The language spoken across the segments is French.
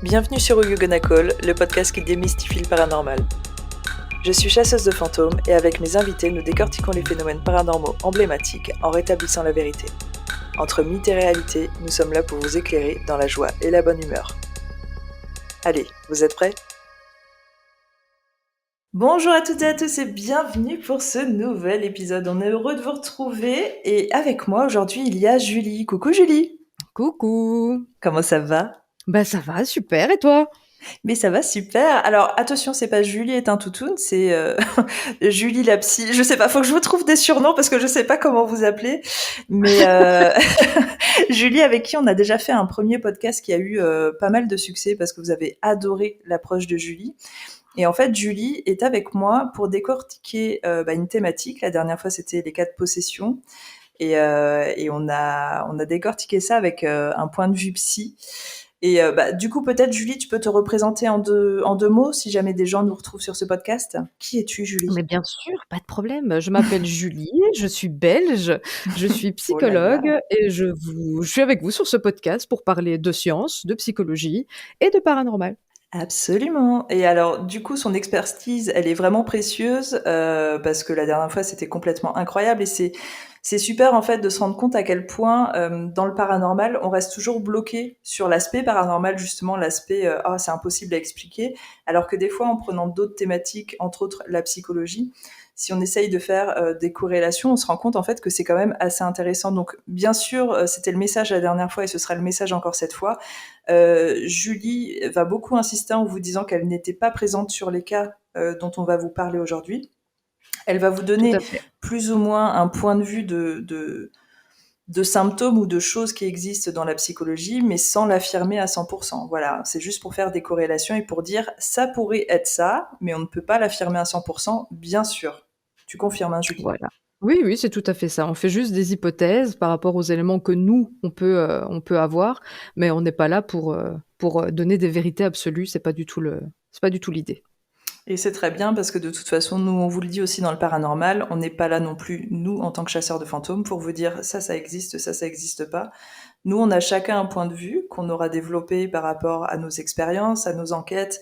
Bienvenue sur Who You Gonna Call, le podcast qui démystifie le paranormal. Je suis chasseuse de fantômes et avec mes invités, nous décortiquons les phénomènes paranormaux emblématiques en rétablissant la vérité. Entre mythe et réalité, nous sommes là pour vous éclairer dans la joie et la bonne humeur. Allez, vous êtes prêts ? Bonjour à toutes et à tous et bienvenue pour ce nouvel épisode. On est heureux de vous retrouver et avec moi aujourd'hui il y a Julie. Coucou Julie. Coucou. Comment ça va ? Bah ça va, super, et toi ? Mais ça va super. Alors attention, c'est pas Julie est un toutoun, c'est Julie la psy. Je sais pas, faut que je vous trouve des surnoms parce que je sais pas comment vous appeler. Mais Julie avec qui on a déjà fait un premier podcast qui a eu pas mal de succès parce que vous avez adoré l'approche de Julie. Et en fait, Julie est avec moi pour décortiquer une thématique. La dernière fois, c'était les cas de possession. Et on a décortiqué ça avec un point de vue psy. Et du coup, peut-être, Julie, tu peux te représenter en deux mots, si jamais des gens nous retrouvent sur ce podcast. Qui es-tu, Julie ? Mais bien sûr, pas de problème. Je m'appelle Julie, je suis belge, je suis Oh là là. psychologue et je suis avec vous sur ce podcast pour parler de science, de psychologie et de paranormal. Absolument. Et alors, du coup, son expertise, elle est vraiment précieuse parce que la dernière fois, c'était complètement incroyable et c'est super en fait de se rendre compte à quel point dans le paranormal, on reste toujours bloqué sur l'aspect paranormal, justement l'aspect c'est impossible à expliquer, alors que des fois, en prenant d'autres thématiques, entre autres la psychologie, si on essaye de faire des corrélations, on se rend compte en fait que c'est quand même assez intéressant. Donc, bien sûr, c'était le message la dernière fois et ce sera le message encore cette fois. Julie va beaucoup insister en vous disant qu'elle n'était pas présente sur les cas dont on va vous parler aujourd'hui. Elle va vous Tout donner à fait. plus ou moins un point de vue de symptômes ou de choses qui existent dans la psychologie, mais sans l'affirmer à 100%. Voilà, c'est juste pour faire des corrélations et pour dire ça pourrait être ça, mais on ne peut pas l'affirmer à 100%, bien sûr. Tu confirmes, hein, Julie ? Voilà. Oui, c'est tout à fait ça. On fait juste des hypothèses par rapport aux éléments que nous, on peut avoir, mais on n'est pas là pour donner des vérités absolues. C'est pas du tout l'idée. Et c'est très bien parce que de toute façon, nous, on vous le dit aussi dans le paranormal, on n'est pas là non plus, nous, en tant que chasseurs de fantômes, pour vous dire ça existe, ça existe pas. Nous, on a chacun un point de vue qu'on aura développé par rapport à nos expériences, à nos enquêtes,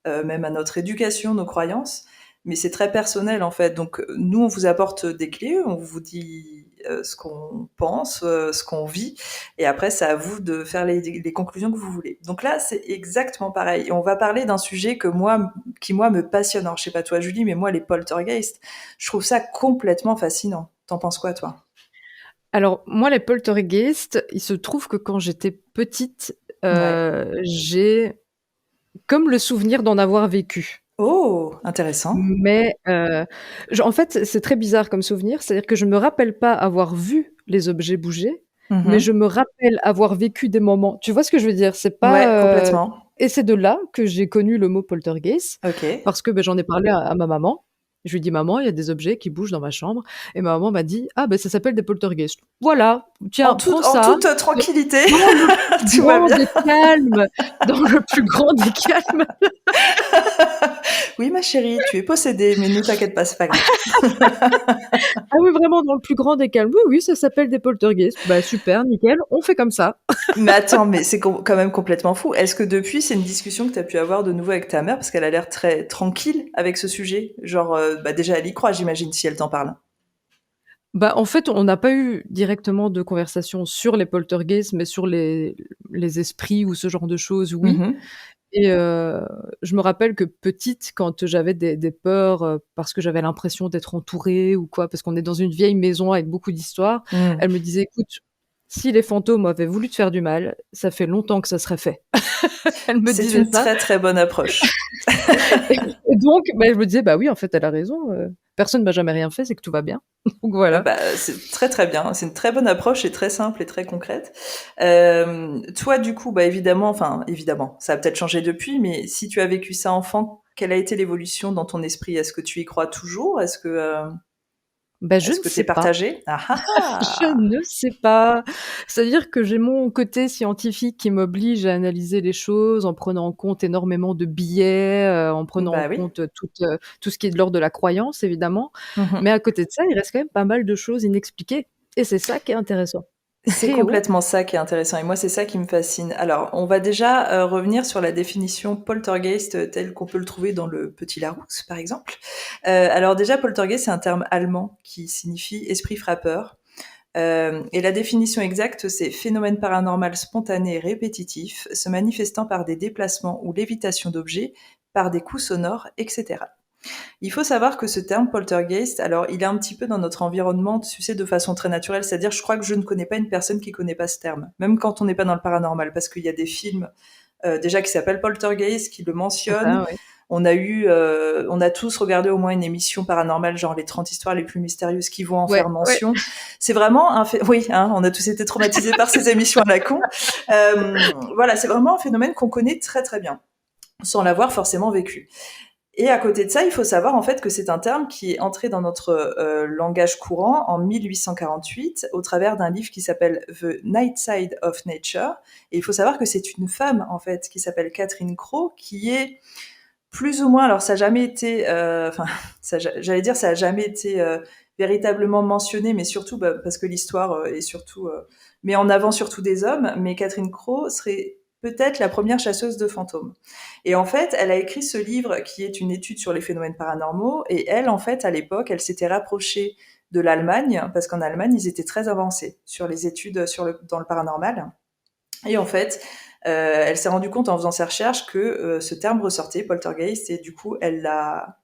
même à notre éducation, nos croyances. Mais c'est très personnel en fait. Donc nous, on vous apporte des clés, on vous dit ce qu'on pense, ce qu'on vit, et après c'est à vous de faire les conclusions que vous voulez. Donc là, c'est exactement pareil. Et on va parler d'un sujet qui moi me passionne. Alors je sais pas toi, Julie, mais moi les poltergeists, je trouve ça complètement fascinant. T'en penses quoi, toi ? Alors, moi, les poltergeists, il se trouve que quand j'étais petite, j'ai comme le souvenir d'en avoir vécu. Oh, intéressant. Mais en fait, c'est très bizarre comme souvenir. C'est-à-dire que je ne me rappelle pas avoir vu les objets bouger, mais je me rappelle avoir vécu des moments. Tu vois ce que je veux dire ? C'est Ouais, pas. complètement. Et c'est de là que j'ai connu le mot poltergeist, Ok. parce que j'en ai parlé à ma maman. Je lui ai dit, maman, il y a des objets qui bougent dans ma chambre. Et ma maman m'a dit, ah ça s'appelle des poltergeists. Voilà, tiens, prends En ça. toute tranquillité, Dans le plus tout va grand bien. des calmes. Dans le plus grand des calmes. Oui, ma chérie, tu es possédée, mais ne t'inquiète pas, c'est pas grave. Ah oui, vraiment, dans le plus grand des calmes. Oui, ça s'appelle des poltergeists. Bah super, nickel, on fait comme ça. Mais attends, mais c'est quand même complètement fou. Est-ce que depuis, c'est une discussion que tu as pu avoir de nouveau avec ta mère, parce qu'elle a l'air très tranquille avec ce sujet ? Genre, déjà, elle y croit, j'imagine, si elle t'en parle. En fait, on n'a pas eu directement de conversation sur les poltergeists, mais sur les esprits ou ce genre de choses, oui. Et je me rappelle que petite, quand j'avais des peurs, parce que j'avais l'impression d'être entourée ou quoi, parce qu'on est dans une vieille maison avec beaucoup d'histoires, elle me disait, écoute, si les fantômes avaient voulu te faire du mal, ça fait longtemps que ça serait fait. Elle me C'est disait une ça. très très bonne approche. Et donc, je me disais, oui, en fait, elle a raison. Personne m'a jamais rien fait, c'est que tout va bien. Donc voilà. C'est très très bien. C'est une très bonne approche et très simple et très concrète. Toi, du coup, évidemment, ça a peut-être changé depuis, mais si tu as vécu ça enfant, quelle a été l'évolution dans ton esprit ? Est-ce que tu y crois toujours ? Est-ce que Je est-ce ne que sais c'est pas. partagé ? Je ne sais pas. C'est-à-dire que j'ai mon côté scientifique qui m'oblige à analyser les choses en prenant en compte énormément de biais, en prenant en Oui. compte tout ce qui est de l'ordre de la croyance, évidemment. Mais à côté de ça, il reste quand même pas mal de choses inexpliquées. Et c'est ça qui est intéressant. C'est Eh oh! complètement ça qui est intéressant et moi, c'est ça qui me fascine. Alors, on va déjà, revenir sur la définition poltergeist, telle qu'on peut le trouver dans le Petit Larousse, par exemple. Alors déjà, poltergeist, c'est un terme allemand qui signifie esprit frappeur, et la définition exacte, c'est phénomène paranormal spontané et répétitif, se manifestant par des déplacements ou lévitation d'objets, par des coups sonores, etc. Il faut savoir que ce terme poltergeist, alors il est un petit peu dans notre environnement, tu sais, de façon très naturelle. C'est-à-dire, je crois que je ne connais pas une personne qui connaît pas ce terme, même quand on n'est pas dans le paranormal, parce qu'il y a des films déjà qui s'appellent Poltergeist, qui le C'est mentionnent. ça, ouais. On a tous regardé au moins une émission paranormale, genre les 30 histoires les plus mystérieuses qui vont en Ouais, faire ouais. mention. C'est vraiment oui, hein, on a tous été traumatisés par ces émissions à la con. Voilà, c'est vraiment un phénomène qu'on connaît très très bien, sans l'avoir forcément vécu. Et à côté de ça, il faut savoir en fait que c'est un terme qui est entré dans notre langage courant en 1848 au travers d'un livre qui s'appelle The Night Side of Nature. Et il faut savoir que c'est une femme en fait qui s'appelle Catherine Crowe qui est plus ou moins, alors ça n'a jamais été, enfin, j'allais dire ça n'a jamais été véritablement mentionné, mais surtout parce que l'histoire est surtout met en avant surtout des hommes. Mais Catherine Crowe serait peut-être la première chasseuse de fantômes. Et en fait, elle a écrit ce livre qui est une étude sur les phénomènes paranormaux. Et elle, en fait, à l'époque, elle s'était rapprochée de l'Allemagne parce qu'en Allemagne, ils étaient très avancés sur les études dans le paranormal. Et en fait, elle s'est rendue compte en faisant ses recherches que ce terme ressortait, poltergeist, et du coup, elle l'a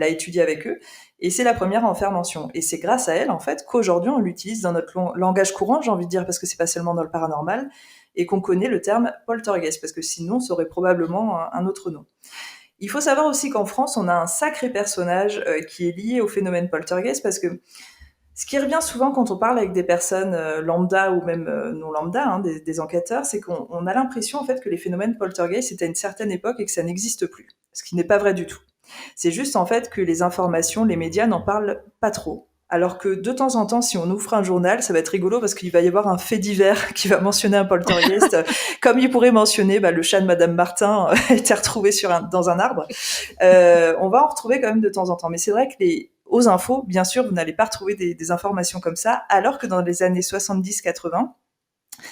étudié avec eux. Et c'est la première à en faire mention. Et c'est grâce à elle, en fait, qu'aujourd'hui, on l'utilise dans notre langage courant, j'ai envie de dire, parce que c'est pas seulement dans le paranormal, et qu'on connaît le terme poltergeist, parce que sinon, ça aurait probablement un autre nom. Il faut savoir aussi qu'en France, on a un sacré personnage qui est lié au phénomène poltergeist, parce que ce qui revient souvent quand on parle avec des personnes lambda ou même non lambda, hein, des enquêteurs, c'est qu'on a l'impression en fait que les phénomènes poltergeist c'était à une certaine époque et que ça n'existe plus. Ce qui n'est pas vrai du tout. C'est juste en fait que les informations, les médias n'en parlent pas trop. Alors que de temps en temps, si on ouvre un journal, ça va être rigolo parce qu'il va y avoir un fait divers qui va mentionner un poltergeist, comme il pourrait mentionner le chat de Madame Martin a été retrouvé dans un arbre. On va en retrouver quand même de temps en temps. Mais c'est vrai que aux infos, bien sûr, vous n'allez pas retrouver des informations comme ça, alors que dans les années 70-80,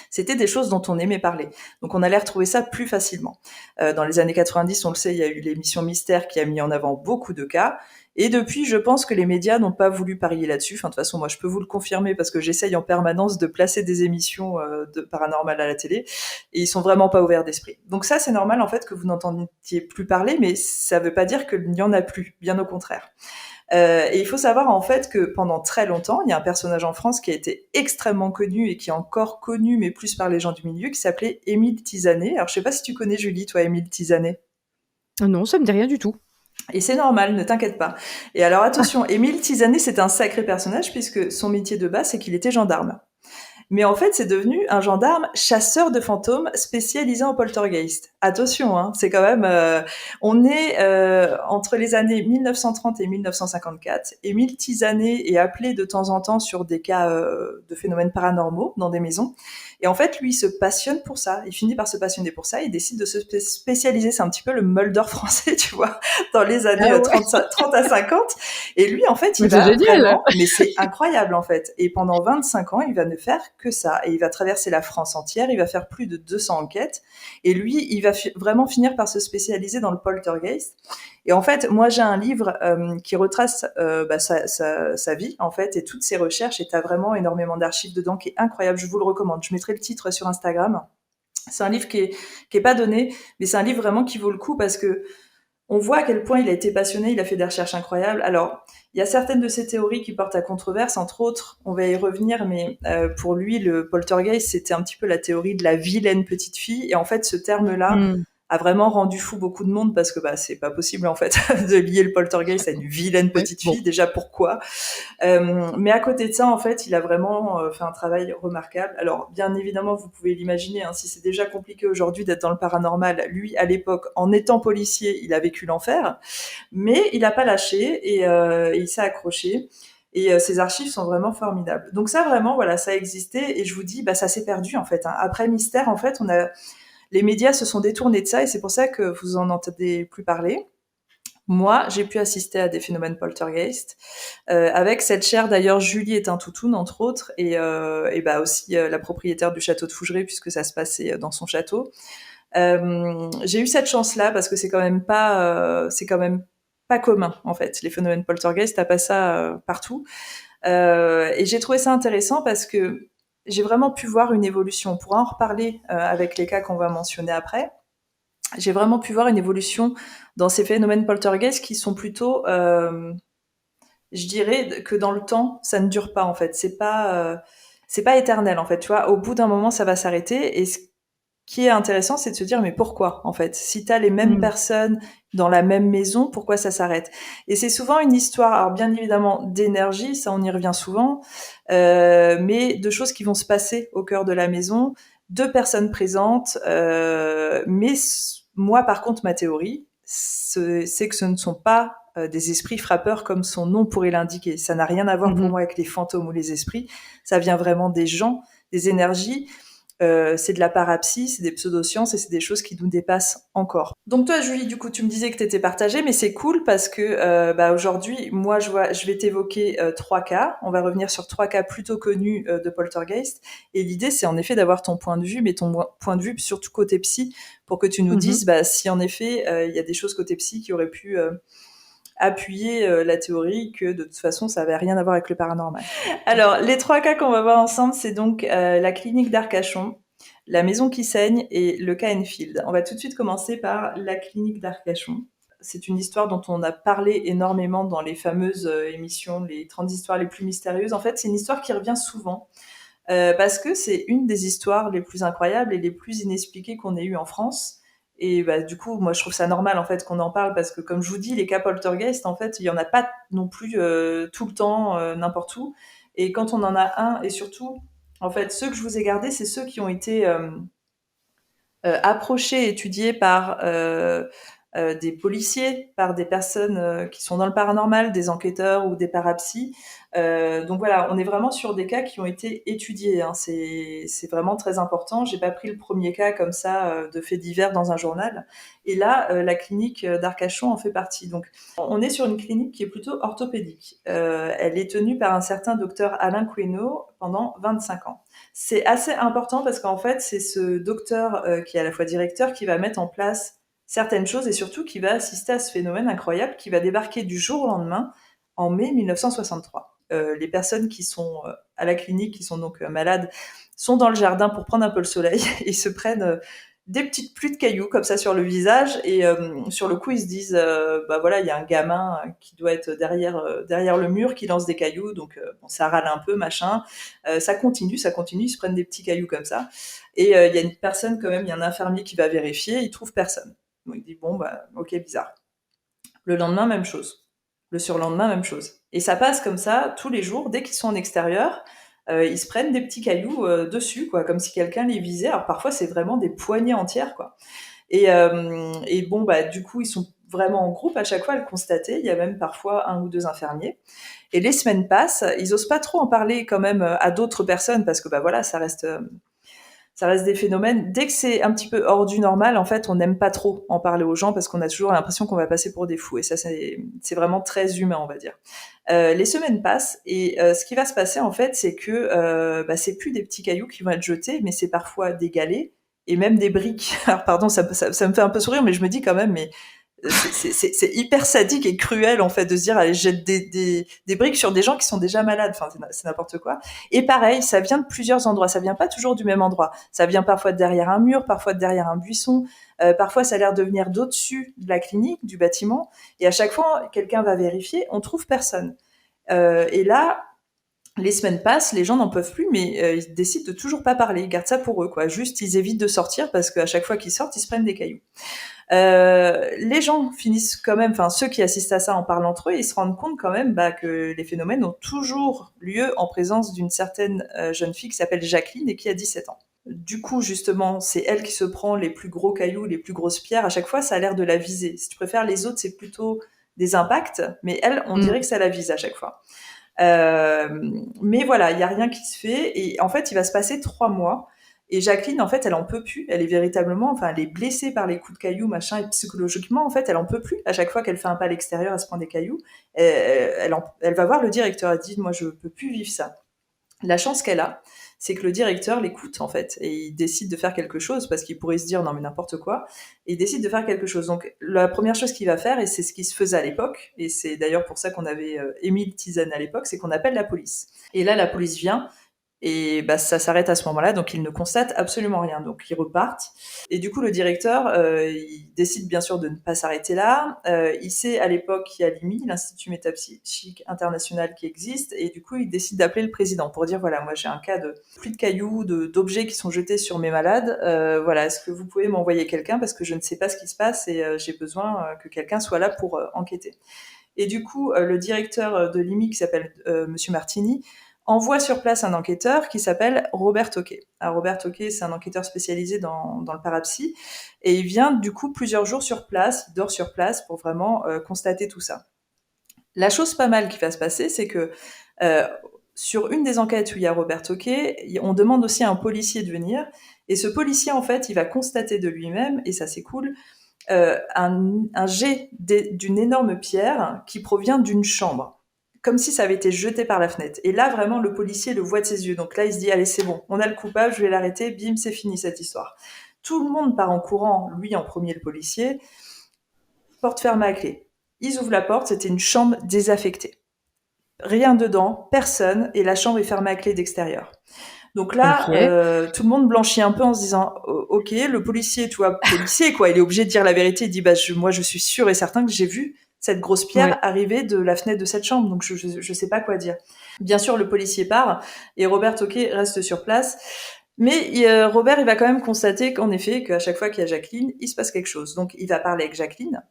c'était des choses dont on aimait parler. Donc on allait retrouver ça plus facilement. Dans les années 90, on le sait, il y a eu l'émission Mystère qui a mis en avant beaucoup de cas. Et depuis, je pense que les médias n'ont pas voulu parier là-dessus. Enfin, de toute façon, moi, je peux vous le confirmer parce que j'essaye en permanence de placer des émissions de paranormal à la télé et ils sont vraiment pas ouverts d'esprit. Donc ça, c'est normal en fait que vous n'entendiez plus parler, mais ça veut pas dire qu'il n'y en a plus. Bien au contraire. Et il faut savoir en fait que pendant très longtemps, il y a un personnage en France qui a été extrêmement connu et qui est encore connu, mais plus par les gens du milieu, qui s'appelait Émile Tizanet. Alors je sais pas si tu connais Julie, toi, Émile Tizanet. Non, ça me dit rien du tout. Et c'est normal, ne t'inquiète pas. Et alors attention, Émile Tizanet, c'est un sacré personnage puisque son métier de base, c'est qu'il était gendarme. Mais en fait, c'est devenu un gendarme chasseur de fantômes spécialisé en poltergeist. Attention, hein, c'est quand même... on est entre les années 1930 et 1954. Émile Tizanet est appelé de temps en temps sur des cas de phénomènes paranormaux dans des maisons. Et en fait, lui, il se passionne pour ça. Il finit par se passionner pour ça. Il décide de se spécialiser. C'est un petit peu le Mulder français, tu vois, dans les années Ah ouais, 30 à 50. Et lui, en fait, il mais c'est va génial! vraiment... Mais c'est incroyable, en fait. Et pendant 25 ans, il va ne faire que ça. Et il va traverser la France entière. Il va faire plus de 200 enquêtes. Et lui, il va vraiment finir par se spécialiser dans le poltergeist. Et en fait, moi, j'ai un livre qui retrace sa vie, en fait, et toutes ses recherches. Et tu as vraiment énormément d'archives dedans qui est incroyable. Je vous le recommande. Je mettrai le titre sur Instagram. C'est un livre qui est pas donné, mais c'est un livre vraiment qui vaut le coup parce que on voit à quel point il a été passionné, il a fait des recherches incroyables. Alors, il y a certaines de ces théories qui portent à controverse, entre autres, on va y revenir, mais pour lui, le poltergeist, c'était un petit peu la théorie de la vilaine petite fille. Et en fait, ce terme-là Mmh. a vraiment rendu fou beaucoup de monde parce que c'est pas possible en fait de lier le poltergeist à une vilaine Ouais, petite bon. fille. Déjà, pourquoi mais à côté de ça, en fait, il a vraiment fait un travail remarquable. Alors, bien évidemment, vous pouvez l'imaginer, hein, si c'est déjà compliqué aujourd'hui d'être dans le paranormal, lui, à l'époque, en étant policier, il a vécu l'enfer, mais il n'a pas lâché et il s'est accroché. Et ses archives sont vraiment formidables. Donc ça, vraiment, voilà, ça existait. Et je vous dis, ça s'est perdu, en fait. Hein. Après Mystère, en fait, les médias se sont détournés de ça et c'est pour ça que vous en entendez plus parler. Moi, j'ai pu assister à des phénomènes poltergeist, avec cette chère d'ailleurs Julie est un toutoun entre autres, et bah aussi la propriétaire du château de Fougeray puisque ça se passait dans son château. J'ai eu cette chance-là parce que c'est quand même pas commun en fait. Les phénomènes poltergeist, t'as pas ça partout. Et j'ai trouvé ça intéressant parce que j'ai vraiment pu voir une évolution. On pourra en reparler avec les cas qu'on va mentionner après. J'ai vraiment pu voir une évolution dans ces phénomènes poltergeist qui sont plutôt, je dirais que dans le temps, ça ne dure pas en fait. C'est pas éternel en fait. Tu vois, au bout d'un moment, ça va s'arrêter. Et ce qui est intéressant, c'est de se dire mais pourquoi en fait. Si t'as les mêmes personnes dans la même maison, pourquoi ça s'arrête? Et c'est souvent une histoire, alors bien évidemment d'énergie, ça on y revient souvent, mais de choses qui vont se passer au cœur de la maison, de personnes présentes. Mais moi, par contre, ma théorie, c'est que ce ne sont pas des esprits frappeurs comme son nom pourrait l'indiquer. Ça n'a rien à voir pour moi avec les fantômes ou les esprits. Ça vient vraiment des gens, des énergies. C'est de la parapsie, c'est des pseudosciences et c'est des choses qui nous dépassent encore. Donc toi, Julie, du coup, tu me disais que t'étais partagée, mais c'est cool parce que aujourd'hui, moi, je vais t'évoquer 3 cas. On va revenir sur 3 cas plutôt connus de poltergeist. Et l'idée, c'est en effet d'avoir ton point de vue, mais ton point de vue surtout côté psy, pour que tu nous dises si en effet il y a des choses côté psy qui auraient pu appuyer la théorie que de toute façon ça avait rien à voir avec le paranormal. Alors les 3 cas qu'on va voir ensemble, c'est donc la clinique d'Arcachon, la maison qui saigne et le cas Enfield. On va tout de suite commencer par la clinique d'Arcachon. C'est une histoire dont on a parlé énormément dans les fameuses émissions, les 30 histoires les plus mystérieuses. En fait, c'est une histoire qui revient souvent parce que c'est une des histoires les plus incroyables et les plus inexpliquées qu'on ait eues en France. Et bah, du coup, moi, je trouve ça normal en fait qu'on en parle parce que, comme je vous dis, les cas poltergeist, en fait, il y en a pas non plus tout le temps, n'importe où. Et quand on en a un, et surtout, en fait, ceux que je vous ai gardés, c'est ceux qui ont été approchés, étudiés par des policiers, par des personnes qui sont dans le paranormal, des enquêteurs ou des parapsies. Donc voilà, on est vraiment sur des cas qui ont été étudiés. Hein. C'est vraiment très important. J'ai pas pris le premier cas comme ça de fait divers dans un journal. Et là, la clinique d'Arcachon en fait partie. Donc on est sur une clinique qui est plutôt orthopédique. Elle est tenue par un certain docteur Alain Queneau pendant 25 ans. C'est assez important parce qu'en fait, c'est ce docteur qui est à la fois directeur qui va mettre en place certaines choses et surtout qui va assister à ce phénomène incroyable qui va débarquer du jour au lendemain en mai 1963. Les personnes qui sont à la clinique, qui sont donc malades, sont dans le jardin pour prendre un peu le soleil et se prennent des petites pluies de cailloux comme ça sur le visage et sur le coup ils se disent bah voilà il y a un gamin qui doit être derrière le mur qui lance des cailloux donc bon, ça râle un peu machin ça continue ils se prennent des petits cailloux comme ça et il y a une personne quand même il y a un infirmier qui va vérifier il trouve personne donc il dit bon bah ok bizarre le lendemain même chose le surlendemain, même chose. Et ça passe comme ça tous les jours, dès qu'ils sont en extérieur, ils se prennent des petits cailloux dessus, quoi, comme si quelqu'un les visait. Alors parfois, c'est vraiment des poignées entières, quoi. Et bon, bah, du coup, ils sont vraiment en groupe à chaque fois à le constater. Il y a même parfois 1 ou 2 infirmiers. Et les semaines passent, ils osent pas trop en parler quand même à d'autres personnes parce que bah voilà, ça reste des phénomènes. Dès que c'est un petit peu hors du normal, en fait, on n'aime pas trop en parler aux gens parce qu'on a toujours l'impression qu'on va passer pour des fous. Et ça, c'est vraiment très humain, on va dire. Les semaines passent et ce qui va se passer, en fait, c'est que c'est plus des petits cailloux qui vont être jetés, mais c'est parfois des galets et même des briques. Alors, pardon, ça me fait un peu sourire, mais je me dis quand même, mais c'est hyper sadique et cruel en fait de se dire allez jette des briques sur des gens qui sont déjà malades, enfin c'est n'importe quoi. Et pareil, ça vient de plusieurs endroits, ça vient pas toujours du même endroit, ça vient parfois de derrière un mur, parfois de derrière un buisson, parfois ça a l'air de venir d'au-dessus de la clinique, du bâtiment, et à chaque fois quelqu'un va vérifier, on trouve personne. Et là les semaines passent, les gens n'en peuvent plus, mais ils décident de toujours pas parler, ils gardent ça pour eux, quoi. Juste, ils évitent de sortir parce qu'à chaque fois qu'ils sortent, ils se prennent des cailloux. Les gens finissent quand même, enfin ceux qui assistent à ça en parlent entre eux, ils se rendent compte quand même que les phénomènes ont toujours lieu en présence d'une certaine jeune fille qui s'appelle Jacqueline et qui a 17 ans. Du coup, justement, c'est elle qui se prend les plus gros cailloux, les plus grosses pierres. À chaque fois, ça a l'air de la viser. Si tu préfères, les autres, c'est plutôt des impacts, mais elle, on dirait que ça la vise à chaque fois. Mais voilà, il y a rien qui se fait et en fait, il va se passer 3 mois Et Jacqueline, en fait, elle en peut plus. Elle est véritablement, enfin, elle est blessée par les coups de cailloux, machin, et psychologiquement, en fait, elle en peut plus. À chaque fois qu'elle fait un pas à l'extérieur, elle se prend des cailloux. Elle va voir le directeur. Elle dit, moi, je peux plus vivre ça. La chance qu'elle a, c'est que le directeur l'écoute, en fait, et il décide de faire quelque chose, parce qu'il pourrait se dire, non, mais n'importe quoi, et il décide de faire quelque chose. Donc, la première chose qu'il va faire, et c'est ce qui se faisait à l'époque, et c'est d'ailleurs pour ça qu'on avait Émile Tisane à l'époque, c'est qu'on appelle la police. Et là, la police vient, et bah, ça s'arrête à ce moment-là, donc ils ne constatent absolument rien. Donc ils repartent. Et du coup, le directeur, il décide bien sûr de ne pas s'arrêter là. Il sait à l'époque qu'il y a l'IMI, l'Institut Métapsychique International qui existe, et du coup, il décide d'appeler le président pour dire, voilà, moi j'ai un cas de pluie de cailloux, d'objets qui sont jetés sur mes malades. Voilà, est-ce que vous pouvez m'envoyer quelqu'un parce que je ne sais pas ce qui se passe et j'ai besoin que quelqu'un soit là pour enquêter. Et du coup, le directeur de l'IMI, qui s'appelle Monsieur Martini, envoie sur place un enquêteur qui s'appelle Robert Toquet. Alors, Robert Toquet, c'est un enquêteur spécialisé dans le parapsy, et il vient du coup plusieurs jours sur place, il dort sur place pour vraiment constater tout ça. La chose pas mal qui va se passer, c'est que sur une des enquêtes où il y a Robert Toquet, on demande aussi à un policier de venir, et ce policier, en fait, il va constater de lui-même, et ça c'est cool, un jet d'une énorme pierre qui provient d'une chambre, comme si ça avait été jeté par la fenêtre. Et là, vraiment, le policier le voit de ses yeux. Donc là, il se dit, allez, c'est bon, on a le coupable, je vais l'arrêter, bim, c'est fini cette histoire. Tout le monde part en courant, lui en premier, le policier, porte fermée à clé. Ils ouvrent la porte, c'était une chambre désaffectée. Rien dedans, personne, et la chambre est fermée à clé d'extérieur. Donc là, Ok. tout le monde blanchit un peu en se disant, ok, le policier, tu vois, policier quoi, il est obligé de dire la vérité. Il dit, bah moi je suis sûr et certain que j'ai vu cette grosse pierre Ouais. arriver de la fenêtre de cette chambre, donc je sais pas quoi dire. Bien sûr, le policier part et Robert Toquet reste sur place. Mais Robert, il va quand même constater qu'en effet, qu'à chaque fois qu'il y a Jacqueline, il se passe quelque chose. Donc il va parler avec Jacqueline.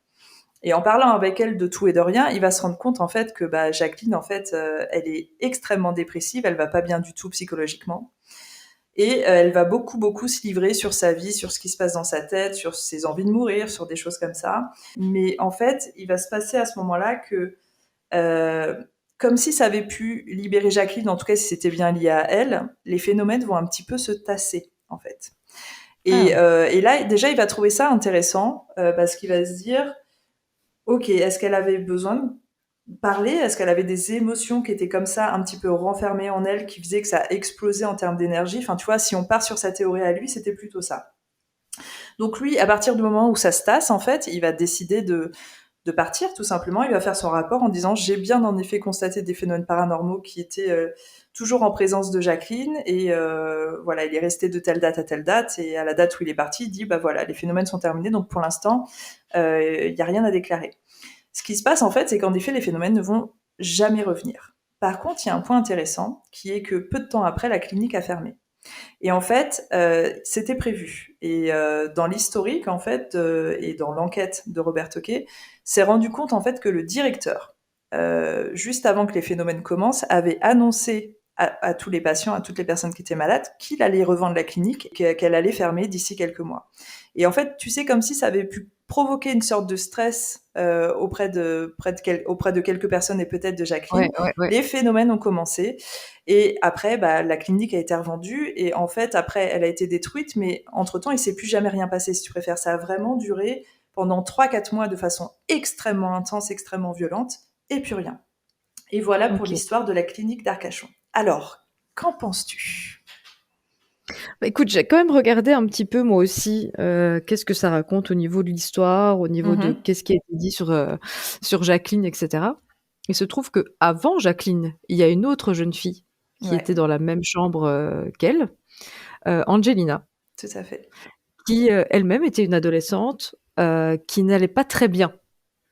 Et en parlant avec elle de tout et de rien, il va se rendre compte en fait que bah, Jacqueline, en fait, elle est extrêmement dépressive, elle va pas bien du tout psychologiquement. Et elle va beaucoup, beaucoup se livrer sur sa vie, sur ce qui se passe dans sa tête, sur ses envies de mourir, sur des choses comme ça. Mais en fait, il va se passer à ce moment-là que, euh, comme si ça avait pu libérer Jacqueline, en tout cas si c'était bien lié à elle, les phénomènes vont un petit peu se tasser, en fait. Ah. Et là, déjà, il va trouver ça intéressant, parce qu'il va se dire, ok, est-ce qu'elle avait besoin de parler? Est-ce qu'elle avait des émotions qui étaient comme ça, un petit peu renfermées en elle, qui faisaient que ça explosait en termes d'énergie? Enfin, tu vois, si on part sur sa théorie à lui, c'était plutôt ça. Donc lui, à partir du moment où ça se tasse, en fait, il va décider de partir, tout simplement. Il va faire son rapport en disant, j'ai bien en effet constaté des phénomènes paranormaux qui étaient toujours en présence de Jacqueline, et voilà, il est resté de telle date à telle date, et à la date où il est parti, il dit, bah voilà, les phénomènes sont terminés, donc pour l'instant, il n'y a rien à déclarer. Ce qui se passe, en fait, c'est qu'en effet, les phénomènes ne vont jamais revenir. Par contre, il y a un point intéressant, qui est que peu de temps après, la clinique a fermé. Et en fait, c'était prévu. Et dans l'historique, en fait, et dans l'enquête de Robert Toquet, s'est rendu compte, en fait, que le directeur, juste avant que les phénomènes commencent, avait annoncé à tous les patients, à toutes les personnes qui étaient malades, qu'il allait revendre la clinique, qu'elle allait fermer d'ici quelques mois. Et en fait, tu sais, comme si ça avait pu provoquer une sorte de stress auprès de quelques personnes et peut-être de Ouais, Jacqueline, ouais, ouais. les phénomènes ont commencé. Et après, bah, la clinique a été revendue, et en fait, après, elle a été détruite, mais entre-temps, il s'est plus jamais rien passé, si tu préfères. Ça a vraiment duré pendant 3-4 mois de façon extrêmement intense, extrêmement violente, et plus rien. Et voilà pour Ok. l'histoire de la clinique d'Arcachon. Alors, qu'en penses-tu? Bah, écoute, j'ai quand même regardé un petit peu moi aussi, qu'est-ce que ça raconte au niveau de l'histoire, au niveau de Mhm. qu'est-ce qui a été dit sur Jacqueline, et cetera. Il se trouve qu'avant Jacqueline, il y a une autre jeune fille qui Ouais, était dans la même chambre, qu'elle, Angelina, tout à fait. qui, elle-même était une adolescente, qui n'allait pas très bien,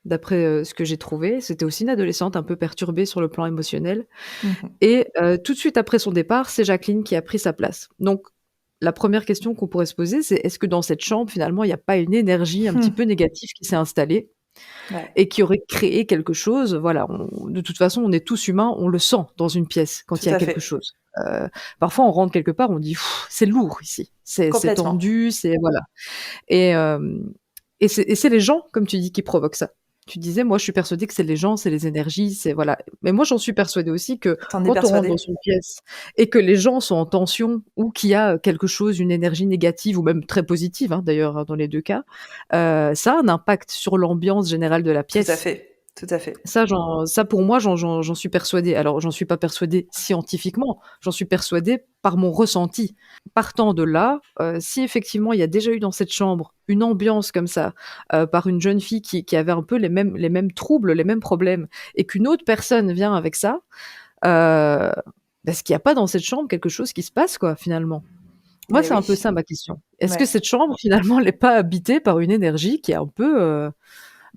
d'après, ce que j'ai trouvé. C'était aussi une adolescente un peu perturbée sur le plan émotionnel, Mhm. et tout de suite après son départ, c'est Jacqueline qui a pris sa place. Donc la première question qu'on pourrait se poser, c'est: est-ce que dans cette chambre, finalement, il n'y a pas une énergie un petit peu négative qui s'est installée Ouais, et qui aurait créé quelque chose? Voilà, de toute façon, on est tous humains, on le sent dans une pièce quand tout il y a à quelque fait. chose. Parfois, on rentre quelque part, on dit: C'est lourd ici, c'est Complètement. tendu, c'est voilà». Et, et c'est les gens, comme tu dis, qui provoquent ça. Tu disais: «Moi, je suis persuadée que c'est les gens, c'est les énergies, c'est voilà». Mais moi, j'en suis persuadée aussi que Tu en es quand on rentre dans persuadée? une pièce et que les gens sont en tension ou qu'il y a quelque chose, une énergie négative ou même très positive, hein, d'ailleurs, dans les 2 cas, ça a un impact sur l'ambiance générale de la Tout à pièce. fait, tout à fait. Ça pour moi, j'en suis persuadée. Alors j'en suis pas persuadée scientifiquement, j'en suis persuadée par mon ressenti. Partant de là, si effectivement il y a déjà eu dans cette chambre une ambiance comme ça, par une jeune fille qui avait un peu les mêmes troubles, les mêmes problèmes et qu'une autre personne vient avec ça, est-ce qu'il y a pas dans cette chambre quelque chose qui se passe quoi, finalement? Moi, Mais c'est un peu oui, ça ma question. Est-ce que ouais. cette chambre finalement elle est pas habitée par une énergie qui est un peu,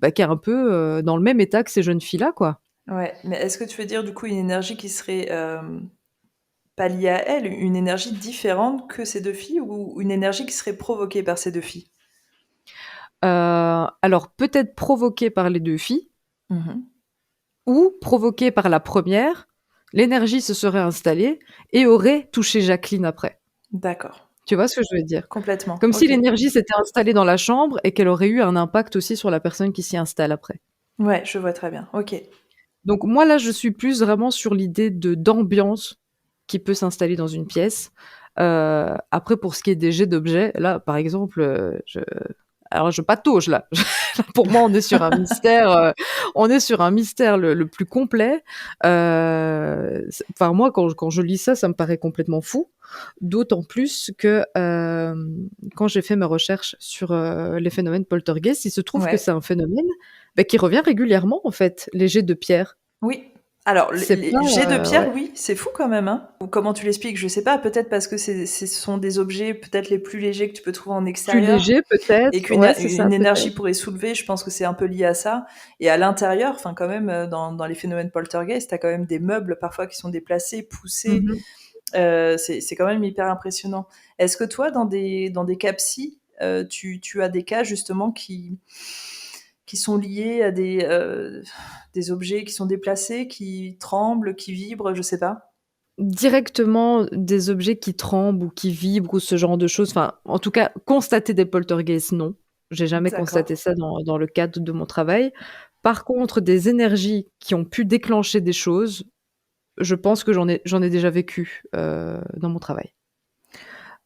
dans le même état que ces jeunes filles-là, quoi? Ouais, mais est-ce que tu veux dire du coup une énergie qui serait, pas liée à elle, une énergie différente que ces 2 filles ou une énergie qui serait provoquée par ces 2 filles? Alors peut-être provoquée par les 2 filles Mmh. ou provoquée par la première, l'énergie se serait installée et aurait touché Jacqueline après. D'accord, Tu vois ce que je veux dire? complètement, Comme si OK. l'énergie s'était installée dans la chambre et qu'elle aurait eu un impact aussi sur la personne qui s'y installe après. Ouais, je vois très bien, OK. Donc moi là, je suis plus vraiment sur l'idée de d'ambiance qui peut s'installer dans une pièce. Après pour ce qui est des jets d'objets, là par exemple, je patauge là. Pour moi, on est sur un mystère le plus complet. Enfin moi, quand je lis ça, ça me paraît complètement fou. D'autant plus que quand j'ai fait mes recherches sur les phénomènes poltergeist, il se trouve que Ouais. c'est un phénomène qui revient régulièrement en fait, les jets de pierre. Oui. Alors C'est pas les jets de pierre, ouais. oui, c'est fou quand même, hein? Ou comment tu l'expliques? Je sais pas, peut-être parce que ce sont des objets peut-être les plus légers que tu peux trouver en Plus extérieur léger et peut-être, qu'une ouais, c'est ça, une énergie peut-être. pourrait soulever, je pense que c'est un peu lié à ça et à l'intérieur, enfin quand même, dans les phénomènes poltergeist, tu as quand même des meubles parfois qui sont déplacés, poussés, Mmh. c'est quand même hyper impressionnant. Est-ce que toi dans des cas psy, tu as des cas justement qui sont liés à des objets qui sont déplacés, qui tremblent, qui vibrent, je sais pas? Directement des objets qui tremblent ou qui vibrent ou ce genre de choses, enfin, en tout cas, constater des poltergeists, non. J'ai jamais D'accord. constaté ça dans le cadre de mon travail. Par contre, des énergies qui ont pu déclencher des choses, je pense que j'en ai déjà vécu, dans mon travail.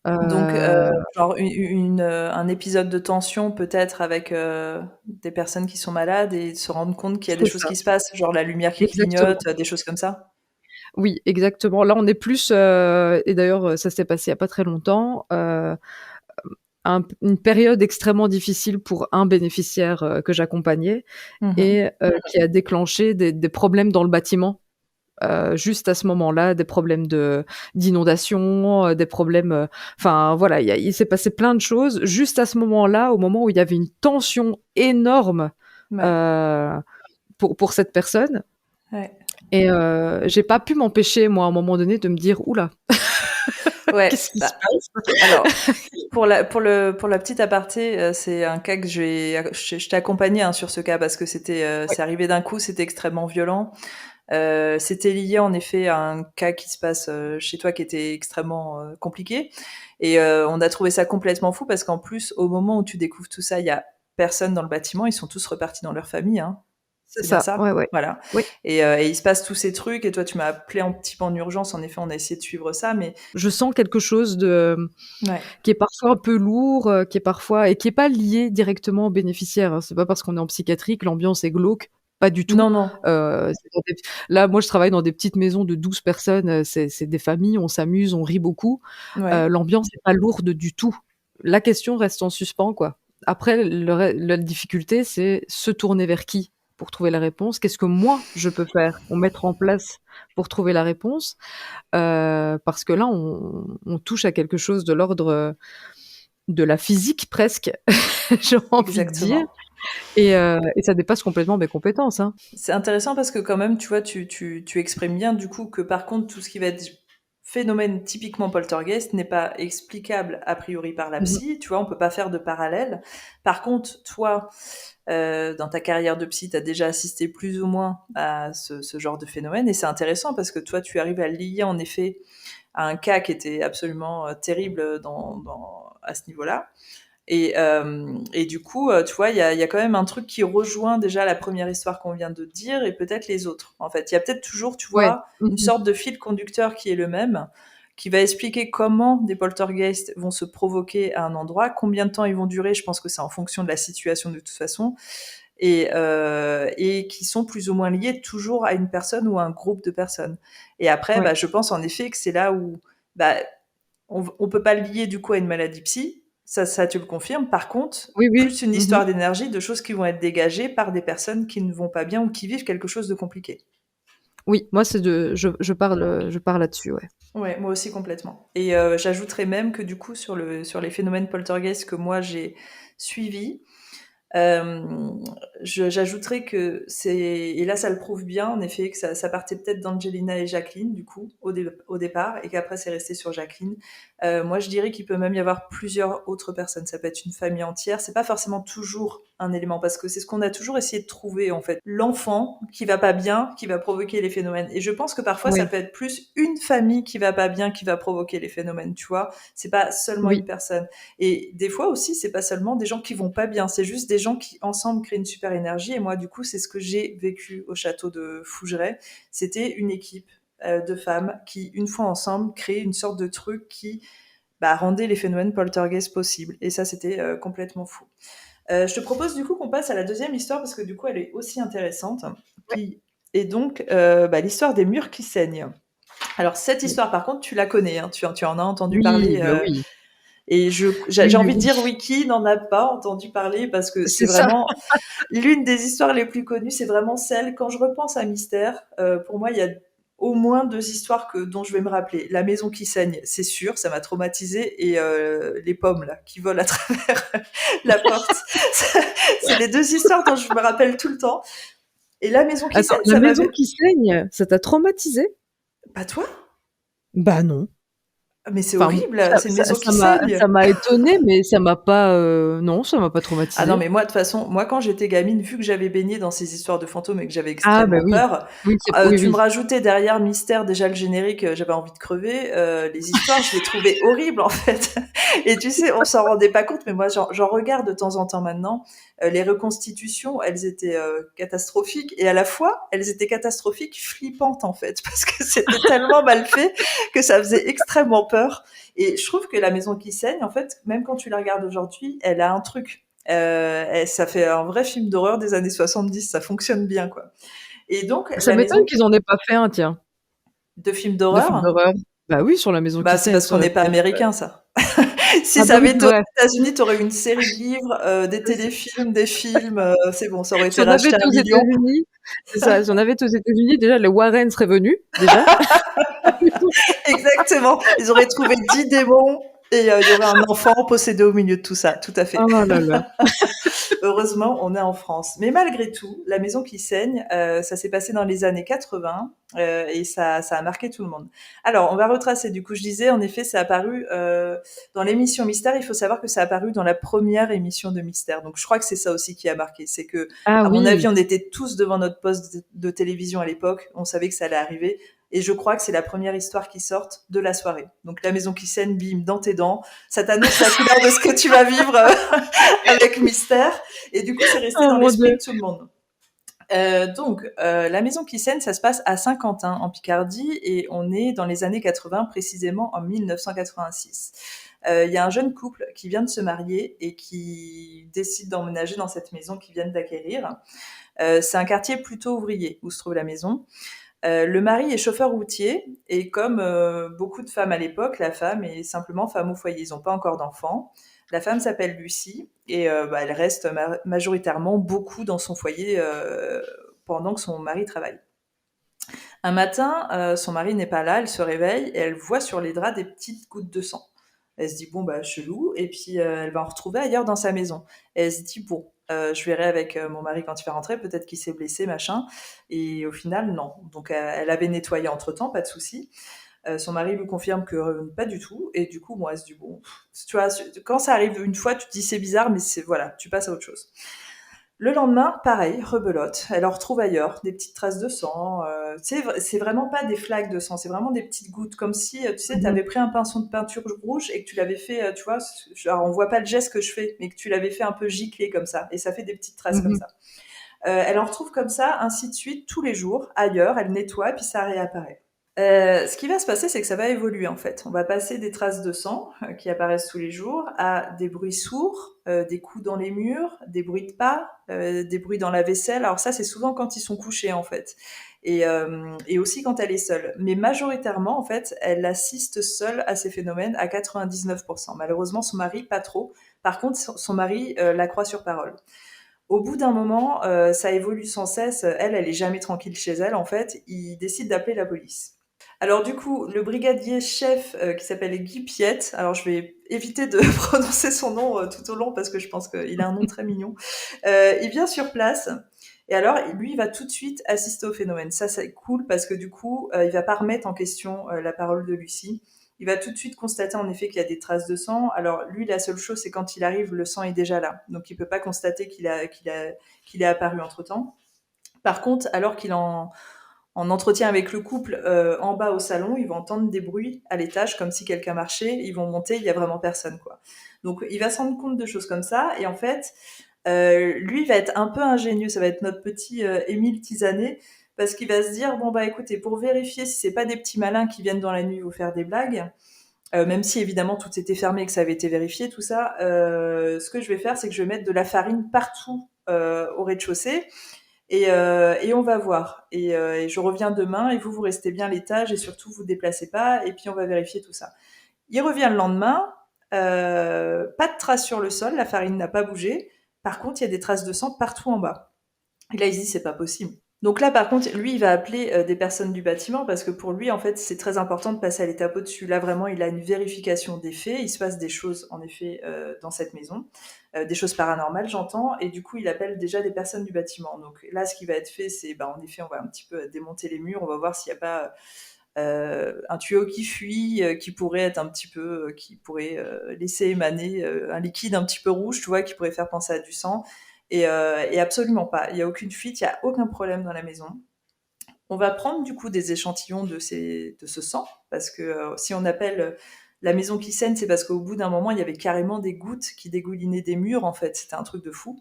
Donc, Heu, genre un épisode de tension peut-être avec, des personnes qui sont malades et se rendre compte qu'il y a des c'est choses ça, qui se passent, genre la lumière qui clignote, exactement. des choses comme ça? Oui, exactement. Là, on est plus, et d'ailleurs, ça s'est passé il y a pas très longtemps, une période extrêmement difficile pour un bénéficiaire, que j'accompagnais Mmh mh. et qui a déclenché des problèmes dans le bâtiment. Juste à ce moment-là, des problèmes d'inondation, des problèmes, enfin voilà, il s'est passé plein de choses juste à ce moment-là, au moment où il y avait une tension énorme, Ouais, heu, pour cette personne ouais. et j'ai pas pu m'empêcher moi, à un moment donné, de me dire: «Ouh là, Ouais, qu'est-ce qui se bah, passe?» alors pour la petite aparté, c'est un cas que je t'ai accompagnée, hein, sur ce cas parce que Ouais. c'est arrivé d'un coup, c'était extrêmement violent. C'était lié en effet à un cas qui se passe, chez toi qui était extrêmement, compliqué et on a trouvé ça complètement fou parce qu'en plus, au moment où tu découvres tout ça, il y a personne dans le bâtiment, ils sont tous repartis dans leur famille, hein. C'est C'est bien ça, ouais, ça? ouais. Voilà Oui. et il se passe tous ces trucs et toi tu m'as appelé un petit peu en urgence. En effet, on a essayé de suivre ça mais Je sens quelque chose de ouais. qui est parfois un peu lourd, qui est parfois et qui est pas lié directement aux bénéficiaires, hein. C'est pas parce qu'on est en psychiatrie que l'ambiance est glauque, pas du tout. Non, non. C'est dans des là, moi, je travaille dans des petites maisons de 12 personnes, c'est des familles, on s'amuse, on rit beaucoup. Ouais. L'ambiance est pas lourde du tout. La question reste en suspens, quoi. Après la difficulté, c'est se tourner vers qui pour trouver la réponse? Qu'est-ce que moi, je peux faire ou mettre en place pour trouver la réponse? Parce que là, on touche à quelque chose de l'ordre, de la physique presque, j'ai envie de dire Exactement. et ça dépasse complètement mes compétences, hein. C'est intéressant parce que quand même, tu vois, tu exprimes bien du coup que par contre tout ce qui va être phénomène typiquement poltergeist n'est pas explicable a priori par la Mmh mh. psy, tu vois, on peut pas faire de parallèle. Par contre, toi, dans ta carrière de psy, tu as déjà assisté plus ou moins à ce genre de phénomène et c'est intéressant parce que toi, tu arrives à le lier en effet à un cas qui était absolument, terrible, à ce niveau-là. Et du coup, tu vois, il y a quand même un truc qui rejoint déjà la première histoire qu'on vient de dire et peut-être les autres. En fait, il y a peut-être toujours, tu Ouais. vois, une sorte de fil conducteur qui est le même, qui va expliquer comment des poltergeists vont se provoquer à un endroit, combien de temps ils vont durer. Je pense que c'est en fonction de la situation de toute façon, et qui sont plus ou moins liés toujours à une personne ou à un groupe de personnes. Et après, Ouais. je pense en effet que c'est là où bah, on peut pas le lier du coup à une maladie psy, ça tu le confirmes. Par contre, Oui, oui. plus une histoire d'énergie, de choses qui vont être dégagées par des personnes qui ne vont pas bien ou qui vivent quelque chose de compliqué. Oui, moi c'est de je pars là-dessus, ouais. Ouais, moi aussi complètement. Et j'ajouterais même que du coup sur les phénomènes poltergeist que moi j'ai suivis, Euh, j'ajouterais que c'est, et là ça le prouve bien en effet, que ça partait peut-être d'Angelina et Jacqueline du coup au départ, et qu'après c'est resté sur Jacqueline. Moi je dirais qu'il peut même y avoir plusieurs autres personnes, ça peut être une famille entière, c'est pas forcément toujours un élément, parce que c'est ce qu'on a toujours essayé de trouver en fait, l'enfant qui va pas bien qui va provoquer les phénomènes, et je pense que parfois ça Oui, peut être plus une famille qui va pas bien qui va provoquer les phénomènes, tu vois, c'est pas seulement une oui. personne. Et des fois aussi, c'est pas seulement des gens qui vont pas bien, c'est juste des gens qui ensemble créent une super énergie. Et moi, du coup, c'est ce que j'ai vécu au château de Fougeray. C'était une équipe de femmes qui, une fois ensemble, créaient une sorte de truc qui rendait les phénomènes poltergeist possibles. Et ça, c'était complètement fou. Je te propose du coup qu'on passe à la deuxième histoire parce que du coup, elle est aussi intéressante, Ouais. qui est donc l'histoire des murs qui saignent. Alors cette Mmh. histoire, par contre, tu la connais, hein, tu en as entendu Oui, parler. bah oui. Et j'ai Oui, envie de oui. dire Wiki n'en a pas entendu parler parce que c'est C'est ça. vraiment l'une des histoires les plus connues. C'est vraiment celle, quand je repense à Mystère, pour moi, il y a au moins deux histoires dont je vais me rappeler. La maison qui saigne, c'est sûr, ça m'a traumatisée, et les pommes là qui volent à travers la porte. C'est les deux histoires dont je me rappelle tout le temps. Et la maison qui Attends, saigne, la ça maison m'avait... qui saigne, ça t'a traumatisé? Pas toi? Bah non. Mais c'est Enfin, horrible, c'est une maison qui saigne. ça m'a étonnée, mais ça m'a pas, non, ça m'a pas Ah non, traumatisée. mais moi, de toute façon, moi, quand j'étais gamine, vu que j'avais baigné dans ces histoires de fantômes et que j'avais Ah bah extrêmement oui. peur, Oui, oui, tu me oui. rajoutais derrière Mystère, déjà le générique, j'avais envie de crever. Les histoires, je les trouvais horribles, en fait. Et tu sais, on s'en rendait pas compte, mais moi, j'en regarde de temps en temps maintenant. Les reconstitutions, elles étaient catastrophiques, et à la fois, elles étaient catastrophiques, flippantes, en fait, parce que c'était tellement mal fait que ça faisait extrêmement peur. Et je trouve que La maison qui saigne, en fait, même quand tu la regardes aujourd'hui, elle a un truc. Ça fait un vrai film d'horreur des années 70, ça fonctionne bien, quoi. Et donc, Ça la m'étonne maison qu'ils en aient pas fait un, tiens, de film de film d'horreur, d'horreur. Bah oui, sur la maison qui c'est saigne, parce ça qu'on aurait n'est pu pas être, américain, ça. Si ah ça bah oui, avait c'est été aux vrai. États-Unis, tu aurais eu une série de livres, des téléfilms, des films, c'est bon, ça aurait Si été on avait racheté été un aux million. États-Unis, c'est ça, si on avait été aux États-Unis, déjà les Warren seraient venus, déjà. Exactement. Ils auraient trouvé 10 démons, et il y aurait un enfant possédé au milieu de tout ça, tout à fait. Oh là là. Heureusement, on est en France. Mais malgré tout, La maison qui saigne, ça s'est passé dans les années 80, et ça a marqué tout le monde. Alors, on va retracer. Du coup, je disais, en effet, ça a apparu dans l'émission Mystère. Il faut savoir que ça a apparu dans la première émission de Mystère. Donc, je crois que c'est ça aussi qui a marqué. C'est que, Ah à mon oui. avis, on était tous devant notre poste de télévision à l'époque. On savait que ça allait arriver. Et je crois que c'est la première histoire qui sorte de la soirée. Donc, La maison qui saigne, bim, dans tes dents. Ça t'annonce la couleur de ce que tu vas vivre avec Mystère. Et du coup, c'est resté Oh dans mon l'esprit Dieu. de tout le monde. La maison qui saigne, ça se passe à Saint-Quentin, en Picardie, et on est dans les années 80, précisément en 1986. Il y a un jeune couple qui vient de se marier et qui décide d'emménager dans cette maison qu'ils viennent d'acquérir. C'est un quartier plutôt ouvrier où se trouve la maison. Le mari est chauffeur routier, et comme beaucoup de femmes à l'époque, la femme est simplement femme au foyer. Ils n'ont pas encore d'enfants. La femme s'appelle Lucie, et elle reste majoritairement beaucoup dans son foyer pendant que son mari travaille. Un matin, son mari n'est pas là, elle se réveille et elle voit sur les draps des petites gouttes de sang. Elle se dit bon chelou, et puis elle va en retrouver ailleurs dans sa maison. Et elle se dit bon, je verrai avec mon mari quand il va rentrer, peut-être qu'il s'est blessé, machin. Et au final, non. Donc elle avait nettoyé entre-temps, pas de souci. Son mari lui confirme que pas du tout. Et du coup, moi, elle se dit bon, tu vois, quand ça arrive une fois, tu te dis c'est bizarre, mais c'est voilà, tu passes à autre chose. Le lendemain, pareil, rebelote. Elle en retrouve ailleurs, des petites traces de sang. C'est vraiment pas des flaques de sang, c'est vraiment des petites gouttes, comme si, tu sais, tu Mmh. avais pris un pinceau de peinture rouge et que tu l'avais fait, tu vois, genre, on voit pas le geste que je fais, mais que tu l'avais fait un peu gicler comme ça, et ça fait des petites traces comme Mmh. ça. Elle en retrouve comme ça, ainsi de suite, tous les jours, ailleurs, elle nettoie, puis ça réapparaît. Ce qui va se passer, c'est que ça va évoluer en fait. On va passer des traces de sang qui apparaissent tous les jours à des bruits sourds, des coups dans les murs, des bruits de pas, des bruits dans la vaisselle. Alors ça, c'est souvent quand ils sont couchés en fait, et aussi quand elle est seule. Mais majoritairement, en fait, elle assiste seule à ces phénomènes à 99%. Malheureusement, son mari, pas trop. Par contre, son mari la croit sur parole. Au bout d'un moment, ça évolue sans cesse. Elle est jamais tranquille chez elle, en fait. Il décide d'appeler la police. Alors du coup, le brigadier chef qui s'appelle Guy Piette, alors je vais éviter de prononcer son nom tout au long parce que je pense qu'il a un nom très mignon, il vient sur place et alors lui il va tout de suite assister au phénomène. Ça c'est cool parce que du coup il va pas remettre en question la parole de Lucie. Il va tout de suite constater en effet qu'il y a des traces de sang. Alors lui la seule chose c'est quand il arrive le sang est déjà là, donc il peut pas constater qu'il est apparu entre temps. Par contre alors qu'il en entretien avec le couple en bas au salon, ils vont entendre des bruits à l'étage comme si quelqu'un marchait, ils vont monter, il y a vraiment personne quoi. Donc il va se rendre compte de choses comme ça et en fait lui va être un peu ingénieux, ça va être notre petit Émile Tisanet parce qu'il va se dire bon bah écoutez pour vérifier si c'est pas des petits malins qui viennent dans la nuit vous faire des blagues, même si évidemment tout était fermé et que ça avait été vérifié tout ça, ce que je vais faire c'est que je vais mettre de la farine partout au rez-de-chaussée et on va voir. Et je reviens demain et vous restez bien à l'étage et surtout vous déplacez pas et puis on va vérifier tout ça. Il revient le lendemain, pas de traces sur le sol, la farine n'a pas bougé. Par contre, il y a des traces de sang partout en bas. Et là, il se dit c'est pas possible. Donc là, par contre, lui, il va appeler des personnes du bâtiment parce que pour lui, en fait, c'est très important de passer à l'étape au-dessus. Là, vraiment, il a une vérification des faits. Il se passe des choses, en effet, dans cette maison, des choses paranormales, j'entends. Et du coup, il appelle déjà des personnes du bâtiment. Donc là, ce qui va être fait, c'est, bah, en effet, on va un petit peu démonter les murs. On va voir s'il n'y a pas un tuyau qui fuit, qui pourrait être un petit peu, qui pourrait laisser émaner un liquide un petit peu rouge, tu vois, qui pourrait faire penser à du sang. Et absolument pas. Il n'y a aucune fuite, il n'y a aucun problème dans la maison. On va prendre du coup des échantillons de ce sang, parce que si on appelle la maison qui saigne, c'est parce qu'au bout d'un moment, il y avait carrément des gouttes qui dégoulinaient des murs, en fait. C'était un truc de fou.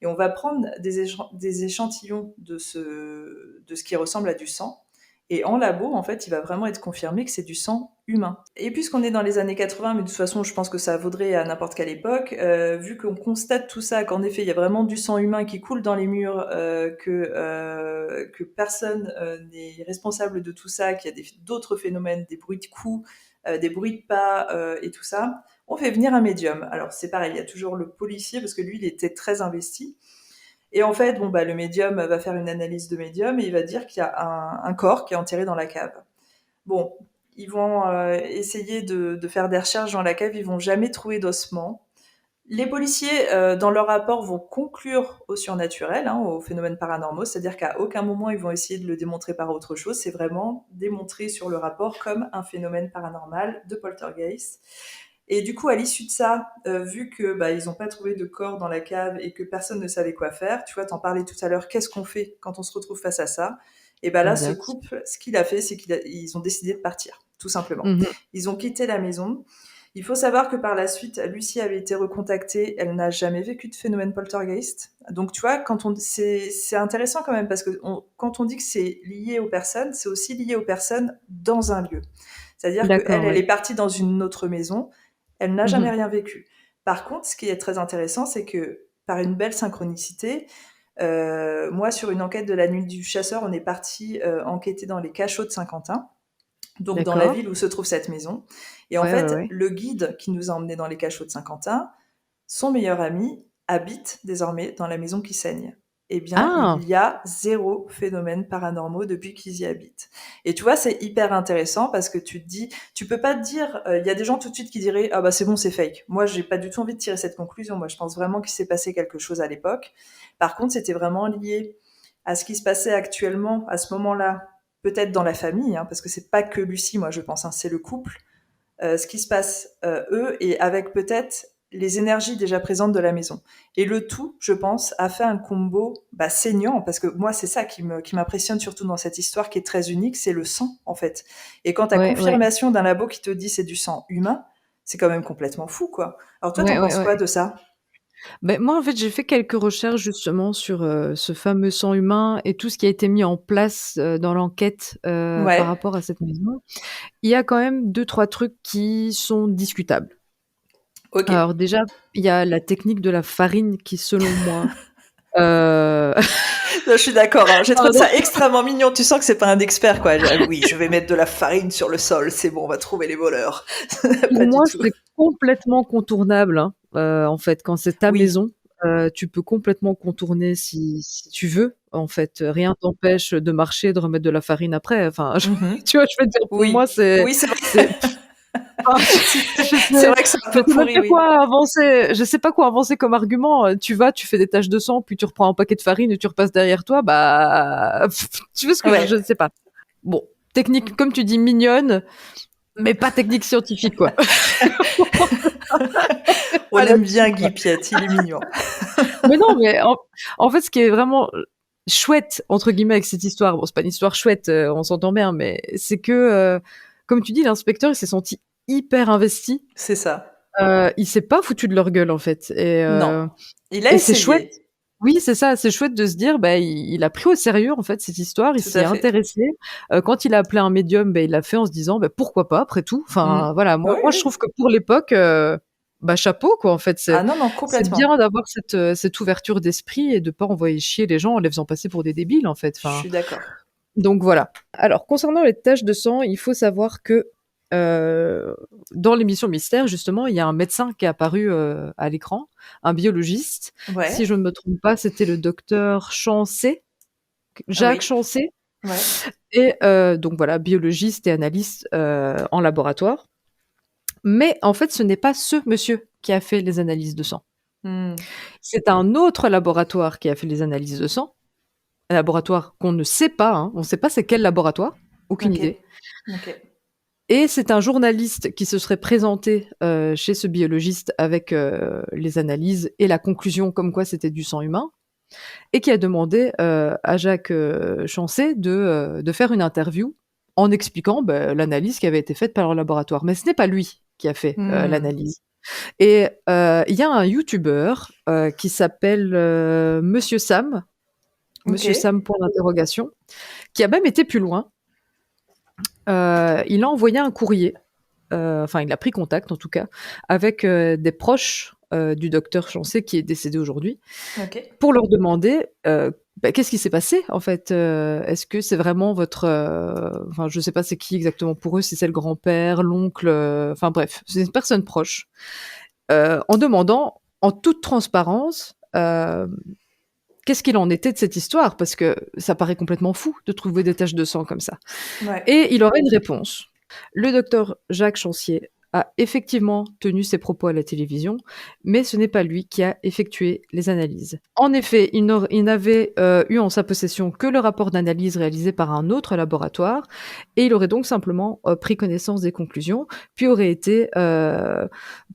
Et on va prendre des échantillons de ce qui ressemble à du sang. Et en labo, en fait, il va vraiment être confirmé que c'est du sang humain. Et puisqu'on est dans les années 80, mais de toute façon, je pense que ça vaudrait à n'importe quelle époque, vu qu'on constate tout ça, qu'en effet, il y a vraiment du sang humain qui coule dans les murs, que personne n'est responsable de tout ça, qu'il y a d'autres phénomènes, des bruits de coups, des bruits de pas et tout ça, on fait venir un médium. Alors c'est pareil, il y a toujours le policier, parce que lui, il était très investi. Et en fait, bon, bah, le médium va faire une analyse de médium et il va dire qu'il y a un corps qui est enterré dans la cave. Bon, ils vont essayer de faire des recherches dans la cave, ils vont jamais trouver d'ossements. Les policiers, dans leur rapport, vont conclure au surnaturel, hein, aux phénomènes paranormaux, c'est-à-dire qu'à aucun moment ils vont essayer de le démontrer par autre chose, c'est vraiment démontré sur le rapport comme un phénomène paranormal de poltergeist. Et du coup, à l'issue de ça, vu que bah, ils n'ont pas trouvé de corps dans la cave et que personne ne savait quoi faire, tu vois, t'en parlais tout à l'heure, qu'est-ce qu'on fait quand on se retrouve face à ça? Et ben là, ce Exact. couple, ce qu'il a fait, c'est qu'ils ont décidé de partir, tout simplement. Mmh. Ils ont quitté la maison. Il faut savoir que par la suite, Lucie avait été recontactée. Elle n'a jamais vécu de phénomène poltergeist. Donc, tu vois, c'est intéressant quand même parce que quand on dit que c'est lié aux personnes, c'est aussi lié aux personnes dans un lieu. C'est-à-dire qu'elle, D'accord, elle oui. est partie dans une autre maison. Elle n'a jamais Mmh. rien vécu. Par contre, ce qui est très intéressant, c'est que par une belle synchronicité, moi, sur une enquête de la nuit du chasseur, on est parti enquêter dans les cachots de Saint-Quentin, donc dans la D'accord. ville où se trouve cette maison. Et en Ouais, ouais, fait, ouais. le guide qui nous a emmenés dans les cachots de Saint-Quentin, son meilleur ami habite désormais dans la maison qui saigne. Eh bien, Ah! il y a zéro phénomène paranormaux depuis qu'ils y habitent. Et tu vois, c'est hyper intéressant parce que tu te dis, tu peux pas te dire, il y a des gens tout de suite qui diraient, ah bah c'est bon, c'est fake. Moi, j'ai pas du tout envie de tirer cette conclusion. Moi, je pense vraiment qu'il s'est passé quelque chose à l'époque. Par contre, c'était vraiment lié à ce qui se passait actuellement à ce moment-là, peut-être dans la famille, hein, parce que c'est pas que Lucie, moi je pense, hein, c'est le couple, ce qui se passe eux et avec peut-être les énergies déjà présentes de la maison. Et le tout, je pense, a fait un combo saignant, parce que moi, c'est ça qui m'impressionne surtout dans cette histoire qui est très unique, c'est le sang, en fait. Et quand tu as Ouais, ouais. confirmation d'un labo qui te dit c'est du sang humain, c'est quand même complètement fou, quoi. Alors toi, t'en Ouais, ouais, penses quoi ouais. de ça? Moi, en fait, j'ai fait quelques recherches justement sur, ce fameux sang humain et tout ce qui a été mis en place, dans l'enquête, par Ouais, rapport à cette maison. Il y a quand même deux trois trucs qui sont discutables. ok. Alors déjà, il y a la technique de la farine qui, selon moi, heu Je suis d'accord, hein. J'ai trouvé pardon. ça extrêmement mignon. Tu sens que c'est pas un expert, quoi. Oui, je vais mettre de la farine sur le sol, c'est bon, on va trouver les voleurs. Pour Pas du moi, tout. c'est complètement contournable, hein, en fait, quand c'est ta Oui, maison, tu peux complètement contourner si tu veux, en fait. Rien t'empêche de marcher, de remettre de la farine après. Enfin, mhm. tu vois, je veux dire, pour moi, Oui, oui, c'est vrai. c'est enfin, C'est c'est vrai que c'est un je peu sais même pourri, pas oui. quoi avancer je sais pas quoi avancer comme argument, tu vas, tu fais des taches de sang, puis tu reprends un paquet de farine et tu repasses derrière toi, tu vois ce que je Ouais. ne sais pas. Bon, technique, comme tu dis, mignonne, mais pas technique scientifique, quoi. On Pas l'aime là-dessus, bien, quoi. Guy Piet, il est mignon. Mais non, mais en fait, ce qui est vraiment chouette entre guillemets avec cette histoire, bon, c'est pas une histoire chouette, on s'entend bien, mais c'est que, comme tu dis, l'inspecteur il s'est senti hyper investi. C'est ça. Il s'est pas foutu de leur gueule en fait, Non. Il a et c'est chouette. essayé. Oui, c'est ça, c'est chouette de se dire, il a pris au sérieux en fait cette histoire, il Tout s'y à est fait. intéressé. Quand il a appelé un médium, il l'a fait en se disant, pourquoi pas après tout. Mm. Enfin voilà, moi, Oui, moi je oui. trouve que pour l'époque, chapeau quoi en fait. Ah non, non, C'est complètement. bien d'avoir cette ouverture d'esprit et de pas envoyer chier les gens en les faisant passer pour des débiles en fait. Je Enfin suis d'accord. donc voilà. Alors concernant les taches de sang, il faut savoir que euh, dans l'émission Mystère, justement, il y a un médecin qui est apparu à l'écran, un biologiste. Si Ouais. je ne me trompe pas, c'était le docteur Chancet, Ah Jacques oui. Chancet. Ouais. Et donc voilà, biologiste et analyste en laboratoire. Mais en fait, ce n'est pas ce monsieur qui a fait les analyses de sang. Mm. C'est un autre laboratoire qui a fait les analyses de sang. Un laboratoire qu'on ne sait pas, hein. On ne sait pas c'est quel laboratoire, aucune Ok. idée. Ok. Et c'est un journaliste qui se serait présenté chez ce biologiste avec les analyses et la conclusion comme quoi c'était du sang humain, et qui a demandé à Jacques Chancet de faire une interview en expliquant l'analyse qui avait été faite par leur laboratoire. Mais ce n'est pas lui qui a fait Mm. l'analyse. Et il y a un YouTuber qui s'appelle Monsieur Sam, Ok. Monsieur Sam point d'interrogation, qui a même été plus loin. Il a envoyé un courrier, enfin il a pris contact en tout cas, avec des proches du docteur Chancet qui est décédé aujourd'hui, Ok. pour leur demander qu'est-ce qui s'est passé en fait. Est-ce que c'est vraiment votre, enfin je sais pas c'est qui exactement pour eux, si c'est le grand-père, l'oncle, enfin bref, c'est une personne proche, en demandant en toute transparence qu'est-ce qu'il en était de cette histoire, parce que ça paraît complètement fou de trouver des taches de sang comme ça. Ouais. Et il aurait une réponse. Le docteur Jacques Chancier a effectivement tenu ses propos à la télévision, mais ce n'est pas lui qui a effectué les analyses. En effet, il n'avait eu en sa possession que le rapport d'analyse réalisé par un autre laboratoire, et il aurait donc simplement pris connaissance des conclusions, puis aurait été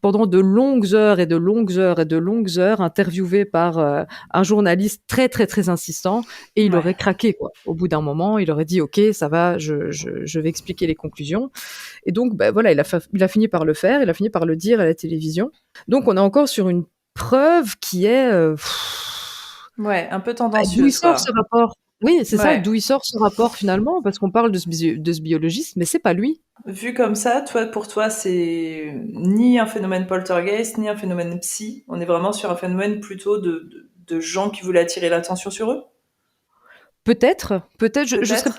pendant de longues heures et de longues heures et de longues heures interviewé par un journaliste très très très insistant, et il aurait Ouais. craqué quoi. Au bout d'un moment, il aurait dit ok, ça va, je vais expliquer les conclusions. Et donc, voilà, il a fini par le faire, il a fini par le dire à la télévision. Donc, on est encore sur une preuve qui est. Ouais, un peu D'où il tendancieuse, sort ce quoi. rapport. Oui, c'est ça, Ouais. d'où il sort ce rapport finalement, parce qu'on parle de ce biologiste, mais c'est pas lui. Vu comme ça, toi, pour toi, c'est ni un phénomène poltergeist, ni un phénomène psy. On est vraiment sur un phénomène plutôt de gens qui voulaient attirer l'attention sur eux? Peut-être, Peut-être? je serais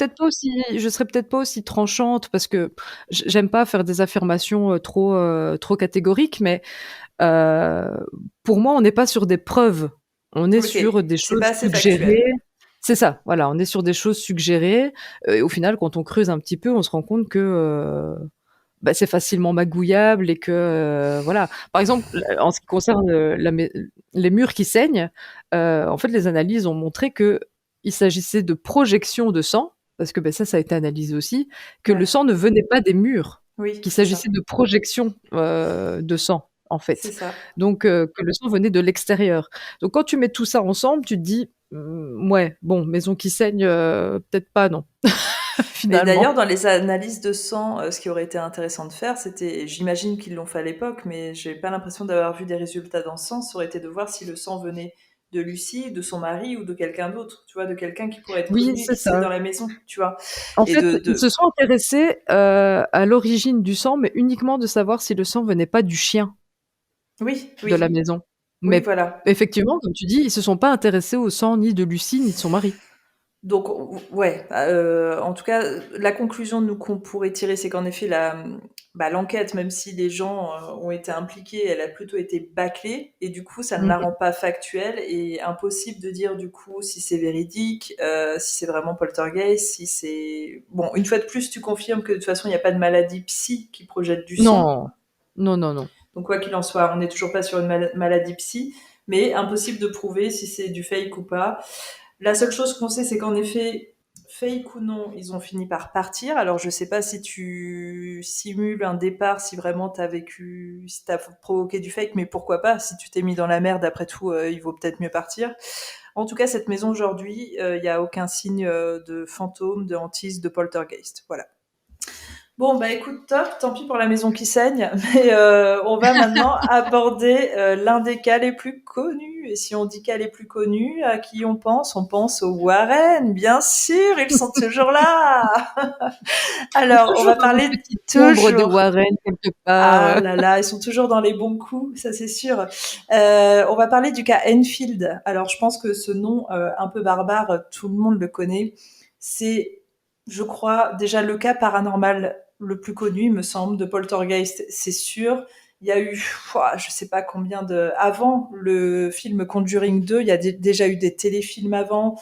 peut-être pas aussi tranchante parce que j'aime pas faire des affirmations trop catégoriques, mais euh, pour moi, on n'est pas sur des preuves, on est Ok. sur des C'est choses pas assez suggérées. factuel. C'est ça, voilà, on est sur des choses suggérées. Et au final, quand on creuse un petit peu, on se rend compte que c'est facilement magouillable et que voilà. Par exemple, en ce qui concerne les murs qui saignent, en fait, les analyses ont montré que il s'agissait de projections de sang, parce que ça a été analysé aussi, que le Ouais. sang ne venait pas des murs, Oui, qu'il c'est ça. s'agissait de projections de sang. en C'est fait. ça. Donc que le sang venait de l'extérieur. Donc quand tu mets tout ça ensemble, tu te dis: «Ouais, bon, maison qui saigne, peut-être pas, non», Mais d'ailleurs, finalement. dans les analyses de sang, ce qui aurait été intéressant de faire, c'était, j'imagine qu'ils l'ont fait à l'époque, mais j'ai pas l'impression d'avoir vu des résultats dans ce sens, ça aurait été de voir si le sang venait de Lucie, de son mari ou de quelqu'un d'autre, tu vois, de quelqu'un qui pourrait être Oui, connu c'est ici ça. dans la maison, tu vois. En Et fait, ils se sont intéressés, à l'origine du sang, mais uniquement de savoir si le sang venait pas du chien oui, de la oui, maison. oui, Mais voilà. effectivement, comme tu dis, ils se sont pas intéressés au sang ni de Lucie, ni de son mari. Donc ouais, en tout cas, la conclusion nous qu'on pourrait tirer, c'est qu'en effet l'enquête, même si les gens ont été impliqués, elle a plutôt été bâclée et du coup ça ne la Mmh. rend pas factuelle et impossible de dire du coup si c'est véridique, si c'est vraiment poltergeist, si c'est bon. Une fois de plus, tu confirmes que de toute façon il n'y a pas de maladie psy qui projette du sang. Non. Non, non, non. Donc quoi qu'il en soit, on n'est toujours pas sur une maladie psy, mais impossible de prouver si c'est du fake ou pas. La seule chose qu'on sait, c'est qu'en effet, fake ou non, ils ont fini par partir. Alors, je sais pas si tu simules un départ, si vraiment t'as vécu, si t'as provoqué du fake, mais pourquoi pas? Si tu t'es mis dans la merde, après tout, il vaut peut-être mieux partir. En tout cas, cette maison aujourd'hui, il y a aucun signe de fantôme, de hantise, de poltergeist. Voilà. Bon, bah écoute, top, tant pis pour la maison qui saigne, mais on va maintenant aborder l'un des cas les plus connus. Et si on dit cas les plus connus, à qui on pense? On pense aux Warren, bien sûr, ils sont toujours là. Il y a Alors, on toujours va une parler petite ombre de toujours. Warren quelque part, Ah là là, ils sont toujours dans les bons coups, ça c'est sûr. On va parler du cas Enfield. Alors, je pense que ce nom un peu barbare, tout le monde le connaît. C'est, je crois, déjà le cas paranormal le plus connu, il me semble, de poltergeist, c'est sûr. Il y a eu, je sais pas combien de, avant le film Conjuring 2, il y a déjà eu des téléfilms avant.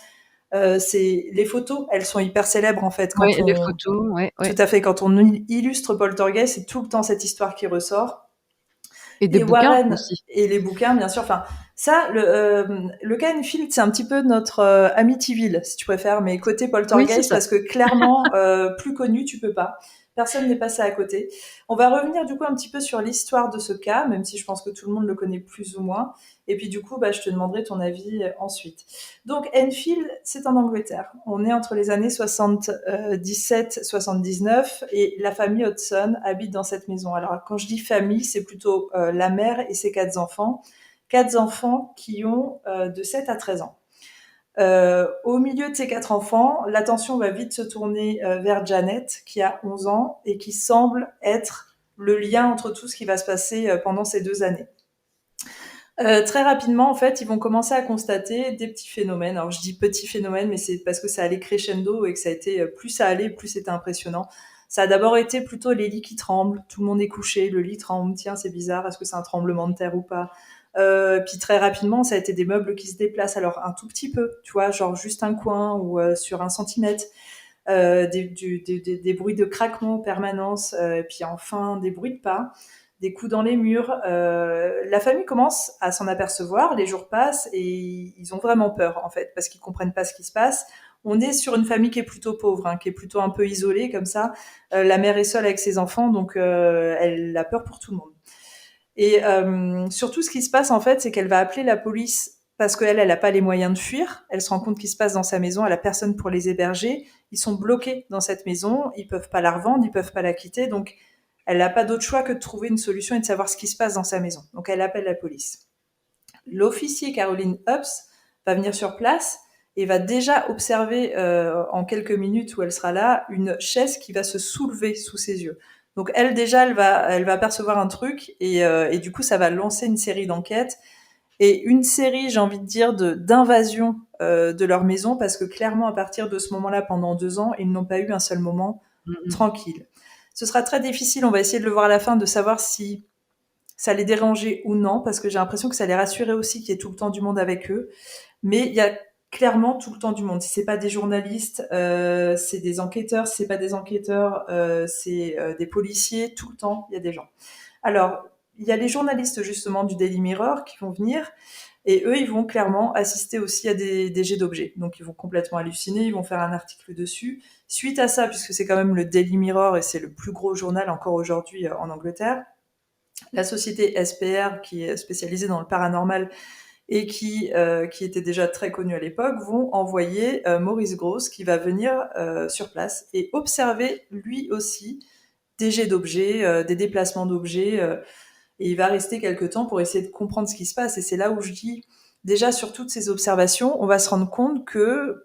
C'est les photos, elles sont hyper célèbres en fait ouais, quand les on, photos, ouais, tout ouais, à fait, quand on illustre poltergeist, c'est tout le temps cette histoire qui ressort. et des Et bouquins Warren aussi. et les bouquins, bien sûr. Enfin, ça, le cas Enfield, c'est un petit peu notre Amityville, si tu préfères, mais côté Oui, c'est poltergeist, ça. parce que clairement, plus connu, tu peux pas. Personne n'est passé à côté. On va revenir du coup un petit peu sur l'histoire de ce cas, même si je pense que tout le monde le connaît plus ou moins. Et puis du coup, bah, je te demanderai ton avis ensuite. Donc Enfield, c'est en Angleterre. On est entre les années 77-79 et la famille Hodgson habite dans cette maison. Alors quand je dis famille, c'est plutôt la mère et ses quatre enfants. Quatre enfants qui ont de 7 à 13 ans. Au milieu de ces quatre enfants, l'attention va vite se tourner vers Janet, qui a 11 ans et qui semble être le lien entre tout ce qui va se passer pendant ces 2 années. Très rapidement, en fait, ils vont commencer à constater des petits phénomènes. Alors, je dis petits phénomènes, mais c'est parce que ça allait crescendo et que ça a été, plus ça allait, plus c'était impressionnant. Ça a d'abord été plutôt les lits qui tremblent. Tout le monde est couché, le lit tremble. Tiens, c'est bizarre. Est-ce que c'est un tremblement de terre ou pas? Puis très rapidement, ça a été des meubles qui se déplacent. Alors, un tout petit peu, tu vois, genre juste un coin ou sur 1 centimètre. Des bruits de craquement en permanence, puis enfin des bruits de pas, des coups dans les murs. La famille commence à s'en apercevoir, les jours passent et ils ont vraiment peur en fait, parce qu'ils comprennent pas ce qui se passe. On est sur une famille qui est plutôt pauvre, hein, qui est plutôt un peu isolée comme ça. La mère est seule avec ses enfants, donc elle a peur pour tout le monde. Et surtout, ce qui se passe en fait, c'est qu'elle va appeler la police parce qu'elle, elle n'a pas les moyens de fuir. Elle se rend compte qu'il se passe dans sa maison, elle a personne pour les héberger. Ils sont bloqués dans cette maison, ils peuvent pas la revendre, ils peuvent pas la quitter, donc elle n'a pas d'autre choix que de trouver une solution et de savoir ce qui se passe dans sa maison. Donc elle appelle la police. L'officier Caroline Hubs va venir sur place et va déjà observer en quelques minutes où elle sera là une chaise qui va se soulever sous ses yeux. Donc elle déjà elle va percevoir un truc et du coup ça va lancer une série d'enquêtes et une série, j'ai envie de dire, d'invasion de leur maison parce que clairement à partir de ce moment-là, pendant 2 ans, ils n'ont pas eu un seul moment Mmh mh. tranquille. Ce sera très difficile, on va essayer de le voir à la fin, de savoir si ça les dérangeait ou non, parce que j'ai l'impression que ça les rassurait aussi qu'il y ait tout le temps du monde avec eux. Mais il y a clairement tout le temps du monde. Si c'est pas des journalistes, c'est des enquêteurs. Si c'est pas des enquêteurs, c'est des policiers. Tout le temps, il y a des gens. Alors, il y a les journalistes justement du Daily Mirror qui vont venir et eux, ils vont clairement assister aussi à des jets d'objets. Donc, ils vont complètement halluciner, ils vont faire un article dessus. Suite à ça, puisque c'est quand même le Daily Mirror et c'est le plus gros journal encore aujourd'hui en Angleterre, La société SPR, qui est spécialisée dans le paranormal et qui était déjà très connue à l'époque, vont envoyer Maurice Grosse, qui va venir sur place et observer lui aussi des jets d'objets, des déplacements d'objets, et il va rester quelque temps pour essayer de comprendre ce qui se passe. Et c'est là où je dis, déjà sur toutes ces observations, on va se rendre compte que,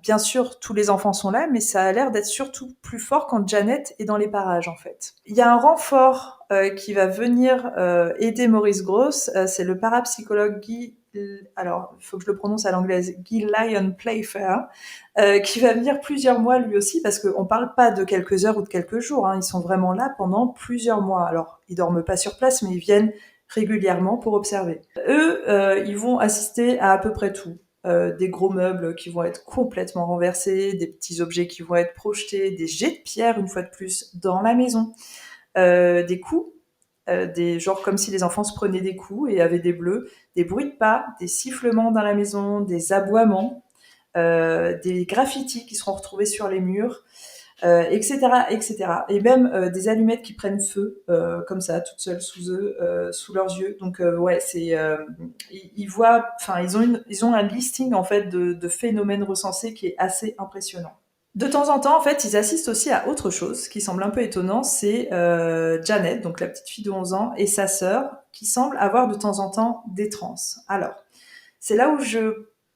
bien sûr, tous les enfants sont là, mais ça a l'air d'être surtout plus fort quand Janet est dans les parages, en fait. Il y a un renfort qui va venir aider Maurice Grosse, c'est le parapsychologue Guy, alors il faut que je le prononce à l'anglaise, Guy Lyon Playfair, qui va venir plusieurs mois lui aussi, parce qu'on parle pas de quelques heures ou de quelques jours, hein, ils sont vraiment là pendant plusieurs mois. Alors, ils dorment pas sur place, mais ils viennent régulièrement pour observer. Eux, ils vont assister à peu près tout. Des gros meubles qui vont être complètement renversés, des petits objets qui vont être projetés, des jets de pierre, une fois de plus, dans la maison, des coups, des genre comme si les enfants se prenaient des coups et avaient des bleus, des bruits de pas, des sifflements dans la maison, des aboiements, des graffitis qui seront retrouvés sur les murs, etc., etc. Et même des allumettes qui prennent feu, comme ça, toutes seules sous eux, sous leurs yeux. Donc ouais, c'est ils voient, enfin ils ont un listing en fait de phénomènes recensés qui est assez impressionnant. De temps en temps, en fait, ils assistent aussi à autre chose qui semble un peu étonnant, c'est Janet, donc la petite fille de 11 ans, et sa sœur, qui semblent avoir de temps en temps des transes. Alors, c'est là où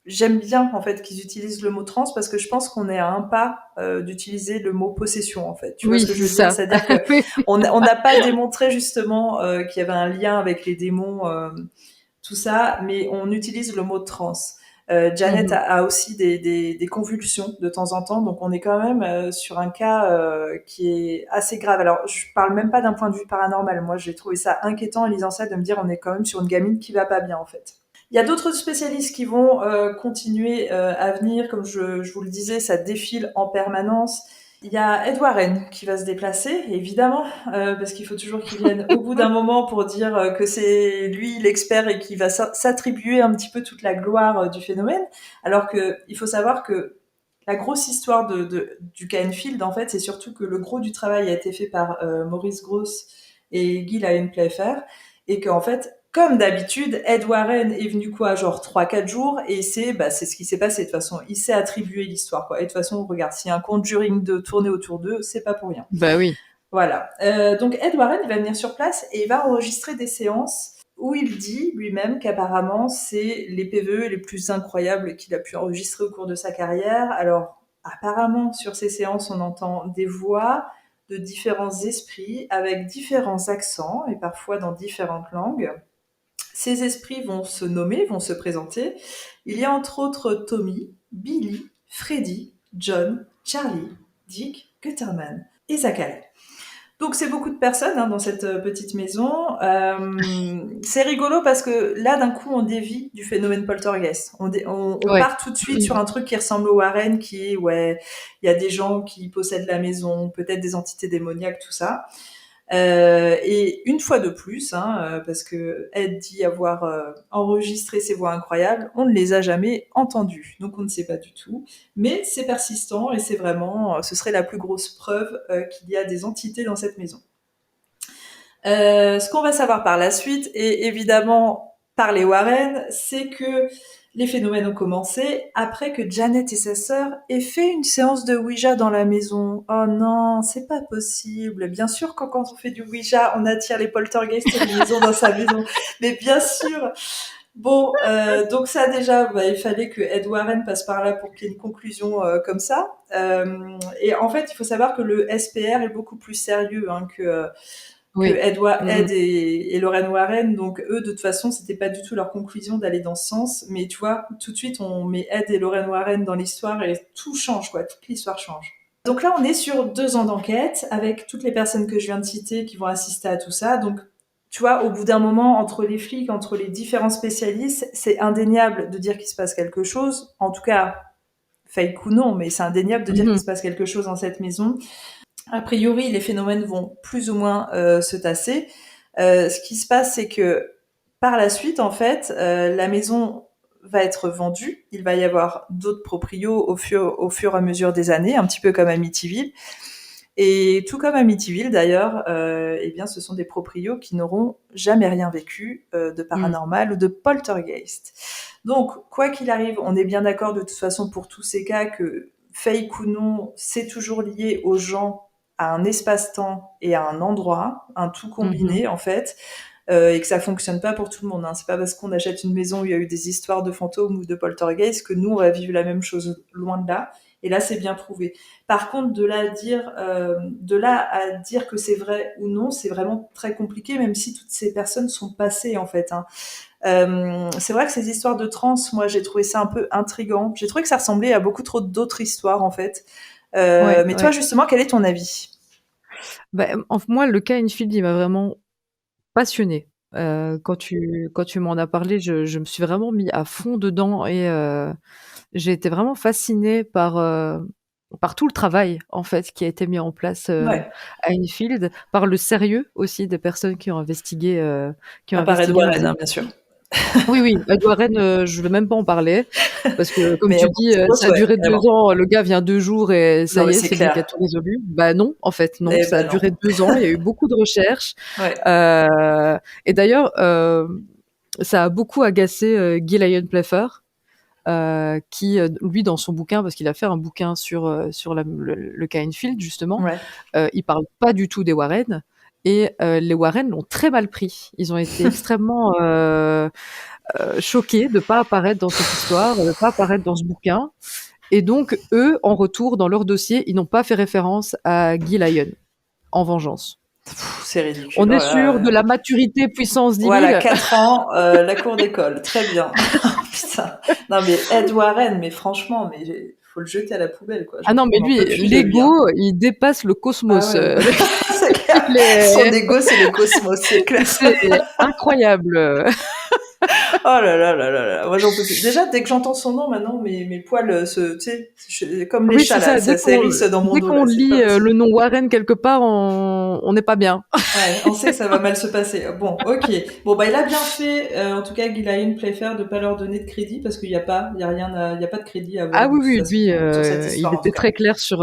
j'aime bien en fait qu'ils utilisent le mot trans parce que je pense qu'on est à un pas d'utiliser le mot possession en fait. Tu vois Oui, ce que je c'est veux dire? ça. C'est-à-dire que Oui, on n'a pas démontré justement qu'il y avait un lien avec les démons, tout ça, mais on utilise le mot trans. Janet mmh. a aussi des convulsions de temps en temps, donc on est quand même sur un cas qui est assez grave. Alors, je parle même pas d'un point de vue paranormal. Moi, j'ai trouvé ça inquiétant en lisant ça de me dire on est quand même sur une gamine qui va pas bien en fait. Il y a d'autres spécialistes qui vont continuer à venir, comme je vous le disais, ça défile en permanence. Il y a Ed Warren qui va se déplacer, évidemment, parce qu'il faut toujours qu'il vienne au bout d'un moment pour dire que c'est lui l'expert et qui va s'attribuer un petit peu toute la gloire du phénomène. Alors que il faut savoir que la grosse histoire du cas Enfield, en fait, c'est surtout que le gros du travail a été fait par Maurice Grosse et Guy Lyon Playfair, et qu'en fait, comme d'habitude, Ed Warren est venu quoi, genre 3-4 jours, et c'est ce qui s'est passé de toute façon. Il s'est attribué l'histoire, quoi. Et de toute façon, regarde, s'il y a un Conjuring de tourner autour d'eux, c'est pas pour rien. Bah oui. Voilà. Donc Ed Warren, il va venir sur place et il va enregistrer des séances où il dit lui-même qu'apparemment c'est les PVE les plus incroyables qu'il a pu enregistrer au cours de sa carrière. Alors apparemment sur ces séances on entend des voix de différents esprits avec différents accents et parfois dans différentes langues. Ces esprits vont se nommer, vont se présenter. Il y a entre autres Tommy, Billy, Freddy, John, Charlie, Dick, Gutterman et Zachary. Donc c'est beaucoup de personnes dans cette petite maison. C'est rigolo parce que là d'un coup on dévie du phénomène poltergeist. On Ouais. part tout de suite Mmh. sur un truc qui ressemble au Warren, qui est ouais, il y a des gens qui possèdent la maison, peut-être des entités démoniaques, tout ça. Et une fois de plus, parce que Ed dit avoir enregistré ces voix incroyables, on ne les a jamais entendues, donc on ne sait pas du tout. Mais c'est persistant et c'est vraiment, ce serait la plus grosse preuve qu'il y a des entités dans cette maison. Ce qu'on va savoir par la suite, et évidemment par les Warren, c'est que les phénomènes ont commencé après que Janet et sa sœur aient fait une séance de Ouija dans la maison. Oh non, c'est pas possible. Bien sûr, quand on fait du Ouija, on attire les poltergeists et les maisons dans sa maison. Mais bien sûr. Bon, donc ça déjà, il fallait que Ed Warren passe par là pour qu'il y ait une conclusion comme ça. Et en fait, il faut savoir que le SPR est beaucoup plus sérieux que Oui. Mmh. Ed et Lorraine Warren. Donc eux, de toute façon, c'était pas du tout leur conclusion d'aller dans ce sens. Mais tu vois, tout de suite, on met Ed et Lorraine Warren dans l'histoire et tout change, quoi. Toute l'histoire change. Donc là, on est sur 2 ans d'enquête avec toutes les personnes que je viens de citer qui vont assister à tout ça. Donc, tu vois, au bout d'un moment, entre les flics, entre les différents spécialistes, c'est indéniable de dire qu'il se passe quelque chose. En tout cas, fake ou non, mais c'est indéniable de dire qu'il Mmh. se passe quelque chose dans cette maison. A priori, les phénomènes vont plus ou moins se tasser. Ce qui se passe, c'est que par la suite, en fait, la maison va être vendue. Il va y avoir d'autres proprios au fur et à mesure des années, un petit peu comme Amityville. Et tout comme Amityville d'ailleurs, eh bien ce sont des proprios qui n'auront jamais rien vécu de paranormal ou de poltergeist. Donc quoi qu'il arrive, on est bien d'accord de toute façon pour tous ces cas que fake ou non, c'est toujours lié aux gens, à un espace-temps et à un endroit, un tout combiné en fait. Et que ça fonctionne pas pour tout le monde. Hein. C'est pas parce qu'on achète une maison où il y a eu des histoires de fantômes ou de poltergeist que nous on va vivre la même chose, loin de là. Et là, c'est bien prouvé. Par contre, de là à dire que c'est vrai ou non, c'est vraiment très compliqué, même si toutes ces personnes sont passées en fait. Hein. C'est vrai que ces histoires de trans, moi, j'ai trouvé ça un peu intriguant. J'ai trouvé que ça ressemblait à beaucoup trop d'autres histoires en fait. Mais toi, justement, quel est ton avis? Moi, le cas Enfield, il m'a vraiment passionnée. Quand tu m'en as parlé, je me suis vraiment mis à fond dedans et j'ai été vraiment fascinée par tout le travail en fait qui a été mis en place à Enfield, par le sérieux aussi des personnes qui ont investigué à part Ed Warren, hein, bien sûr. Oui, Ed Warren, je vais même pas en parler parce que comme mais tu dis, ça a duré 2 ans, le gars vient 2 jours et ça y est, c'est lui qui a tout résolu. Bah non, en fait, non, ça a duré 2 ans, il y a eu beaucoup de recherches. Et d'ailleurs, ça a beaucoup agacé Guy Lyon Pfeffer, qui, lui, dans son bouquin, parce qu'il a fait un bouquin sur le cas Enfield, justement, il parle pas du tout des Warren. Et les Warren l'ont très mal pris. Ils ont été extrêmement choqués de pas apparaître dans cette histoire, de pas apparaître dans ce bouquin. Et donc, eux, en retour, dans leur dossier, ils n'ont pas fait référence à Guy Lyon, en vengeance. C'est ridicule. On est sûr de la maturité puissance 10 000. Voilà, 4 ans, la cour d'école. Très bien. Putain. Non, mais Ed Warren, mais franchement, mais faut le jeter à la poubelle, quoi. Ah non, mais lui, l'ego, il dépasse le cosmos. Ah ouais, c'est clair. Son ego, c'est le cosmos, c'est clair. C'est incroyable. Oh là là là là là. Moi, j'en peux plus. Déjà, dès que j'entends son nom, maintenant, mes poils tu sais, comme les chats, là, ça s'érisse dans mon dos. Dès qu'on lit le nom Warren quelque part, on n'est pas bien. Ouais, on sait que ça va mal se passer. Bon, ok. Bon, bah, il a bien fait, en tout cas, Guy Lyon Pfeffer, de pas leur donner de crédit, parce qu'il y a pas de crédit à avoir. Ah oui, lui, il était très clair sur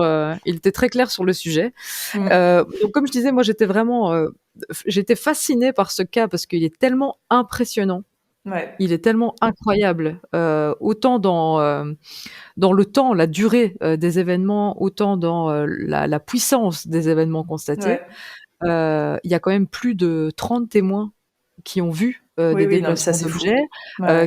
le sujet. Donc, comme je disais, moi, j'étais fascinée par ce cas parce qu'il est tellement impressionnant. Il est tellement incroyable, autant dans le temps, la durée des événements, autant dans la puissance des événements constatés. Il y a quand même plus de 30 témoins qui ont vu des déplacements d'objets,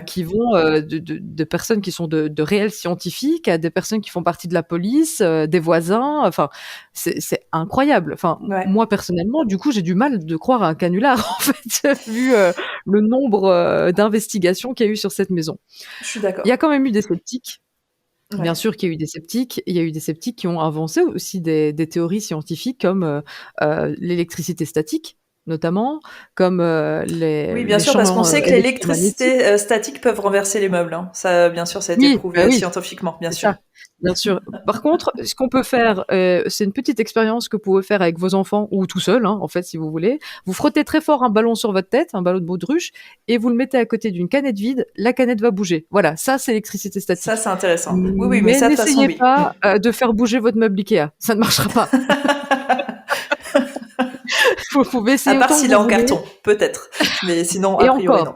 qui vont de personnes qui sont de réels scientifiques à des personnes qui font partie de la police, des voisins. Enfin, c'est incroyable. Enfin, moi personnellement, du coup, j'ai du mal de croire à un canular en fait, vu le nombre d'investigations qu'il y a eu sur cette maison. Je suis d'accord. Il y a quand même eu des sceptiques. Bien sûr qu'il y a eu des sceptiques. Il y a eu des sceptiques qui ont avancé aussi des théories scientifiques comme l'électricité statique, notamment, comme les Oui, bien sûr, parce qu'on sait que l'électricité statique peuvent renverser les meubles. Hein. Ça, bien sûr, ça a été prouvé scientifiquement, bien sûr. Ça, bien sûr. Par contre, ce qu'on peut faire, c'est une petite expérience que vous pouvez faire avec vos enfants ou tout seul, hein, en fait, si vous voulez. Vous frottez très fort un ballon sur votre tête, un ballon de baudruche, et vous le mettez à côté d'une canette vide. La canette va bouger. Voilà, ça, c'est l'électricité statique. Ça, c'est intéressant. Oui, mais ça, de toute façon, n'essayez pas de faire bouger votre meuble Ikea. Ça ne marchera pas. Vous pouvez essayer. À part s'il est en carton, peut-être. Mais sinon, a priori, non.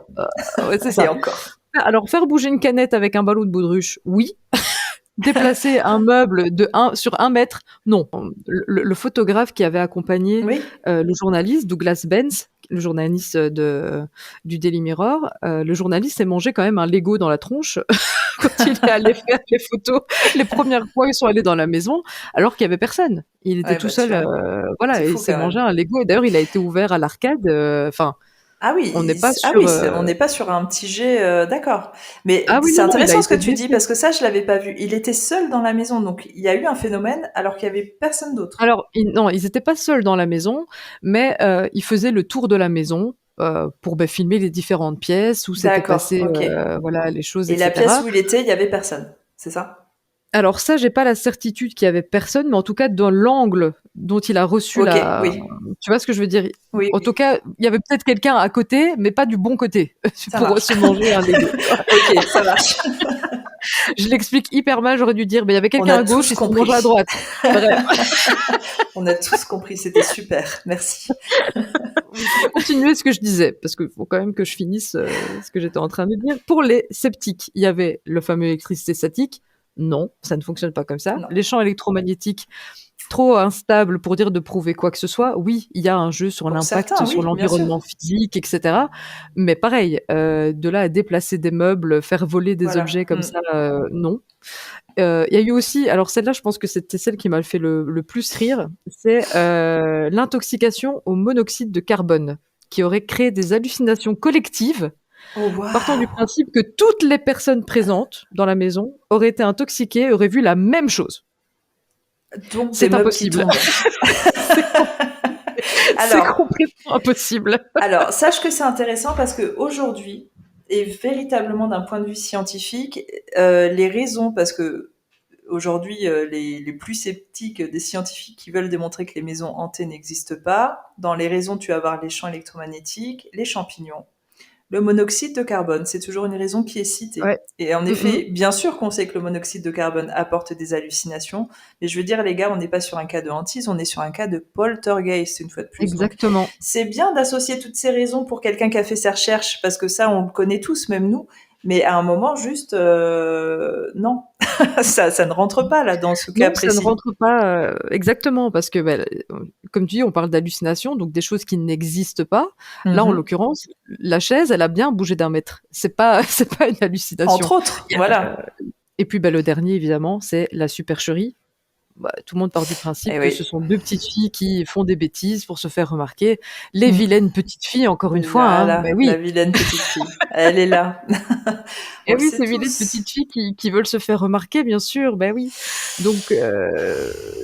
C'est ça. Et encore. Alors, faire bouger une canette avec un ballon de baudruche, oui. Déplacer un meuble sur 1 mètre, non. Le photographe qui avait accompagné le journaliste, Douglas Benz, le journaliste du Daily Mirror, le journaliste s'est mangé quand même un Lego dans la tronche quand il est allé faire les photos. Les premières fois, ils sont allés dans la maison alors qu'il y avait personne. Il était tout seul, voilà, et il s'est mangé un Lego. Et d'ailleurs, il a été ouvert à l'arcade. Ah oui, on n'est pas sur un petit jet, d'accord. Mais c'est intéressant ce que tu dis parce que ça, je l'avais pas vu. Il était seul dans la maison, donc il y a eu un phénomène alors qu'il y avait personne d'autre. Alors non, ils étaient pas seuls dans la maison, mais ils faisaient le tour de la maison pour filmer les différentes pièces où s'étaient passées voilà, les choses. Et la pièce où il était, il y avait personne, c'est ça? Alors ça, j'ai pas la certitude qu'il y avait personne, mais en tout cas dans l'angle dont il a reçu tu vois ce que je veux dire? Oui. En tout cas, il y avait peut-être quelqu'un à côté, mais pas du bon côté pour se manger un Lego. Ok, ça marche. Je l'explique hyper mal, j'aurais dû dire, il y avait quelqu'un à gauche et son compris à droite. On a tous compris, c'était super, merci. Je vais continuer ce que je disais, parce qu'il faut quand même que je finisse ce que j'étais en train de dire. Pour les sceptiques, il y avait le fameux électricité statique. Non, ça ne fonctionne pas comme ça. Non. Les champs électromagnétiques, trop instables pour dire de prouver quoi que ce soit. Oui, il y a un jeu sur l'impact, sur l'environnement physique, etc. Mais pareil, de là à déplacer des meubles, faire voler des objets comme ça, non. Il y a eu aussi, alors celle-là, je pense que c'était celle qui m'a fait le plus rire, c'est l'intoxication au monoxyde de carbone, qui aurait créé des hallucinations collectives, partant du principe que toutes les personnes présentes dans la maison auraient été intoxiquées, auraient vu la même chose. Donc, c'est impossible. C'est complètement impossible. Alors, sache que c'est intéressant parce qu'aujourd'hui, et véritablement d'un point de vue scientifique, les raisons, parce que aujourd'hui, les plus sceptiques des scientifiques qui veulent démontrer que les maisons hantées n'existent pas, dans les raisons, tu vas avoir les champs électromagnétiques, les champignons, le monoxyde de carbone, c'est toujours une raison qui est citée. Ouais. Et en effet, bien sûr qu'on sait que le monoxyde de carbone apporte des hallucinations, mais je veux dire, les gars, on n'est pas sur un cas de hantise, on est sur un cas de poltergeist, une fois de plus. Exactement. Donc, c'est bien d'associer toutes ces raisons pour quelqu'un qui a fait ses recherches, parce que ça, on le connaît tous, même nous. Mais à un moment, juste, non, ça ne rentre pas là dans ce cas précis. Ça ne rentre pas exactement parce que, comme tu dis, on parle d'hallucinations, donc des choses qui n'existent pas. Là, en l'occurrence, la chaise, elle a bien bougé d'1 mètre. C'est pas une hallucination. Entre autres, voilà. Et puis, le dernier, évidemment, c'est la supercherie. Tout le monde part du principe que ce sont 2 petites filles qui font des bêtises pour se faire remarquer. Les vilaines petites filles, encore une fois. Hein. Oui. La vilaine petite fille, elle est là. Et oui, ces vilaines petites filles qui veulent se faire remarquer, bien sûr. Oui.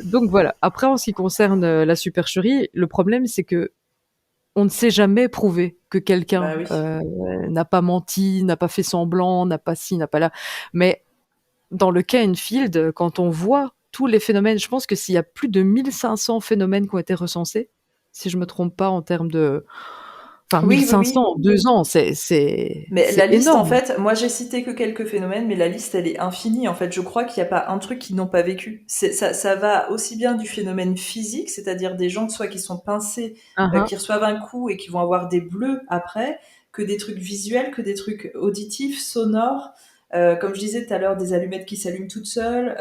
Donc voilà. Après, en ce qui concerne la supercherie, le problème, c'est que on ne sait jamais prouver que quelqu'un n'a pas menti, n'a pas fait semblant, n'a pas ci, n'a pas là. Mais dans le cas Enfield, quand on voit tous les phénomènes, je pense que s'il y a plus de 1500 phénomènes qui ont été recensés, si je me trompe pas en termes de... Enfin, 1500 en 2 ans, c'est mais la liste, énorme. en fait, moi j'ai cité que quelques phénomènes, mais la liste, elle est infinie. En fait, je crois qu'il n'y a pas un truc qu'ils n'ont pas vécu. Ça va aussi bien du phénomène physique, c'est-à-dire des gens soit qui sont pincés, qui reçoivent un coup et qui vont avoir des bleus après, que des trucs visuels, que des trucs auditifs, sonores. Comme je disais tout à l'heure, des allumettes qui s'allument toutes seules,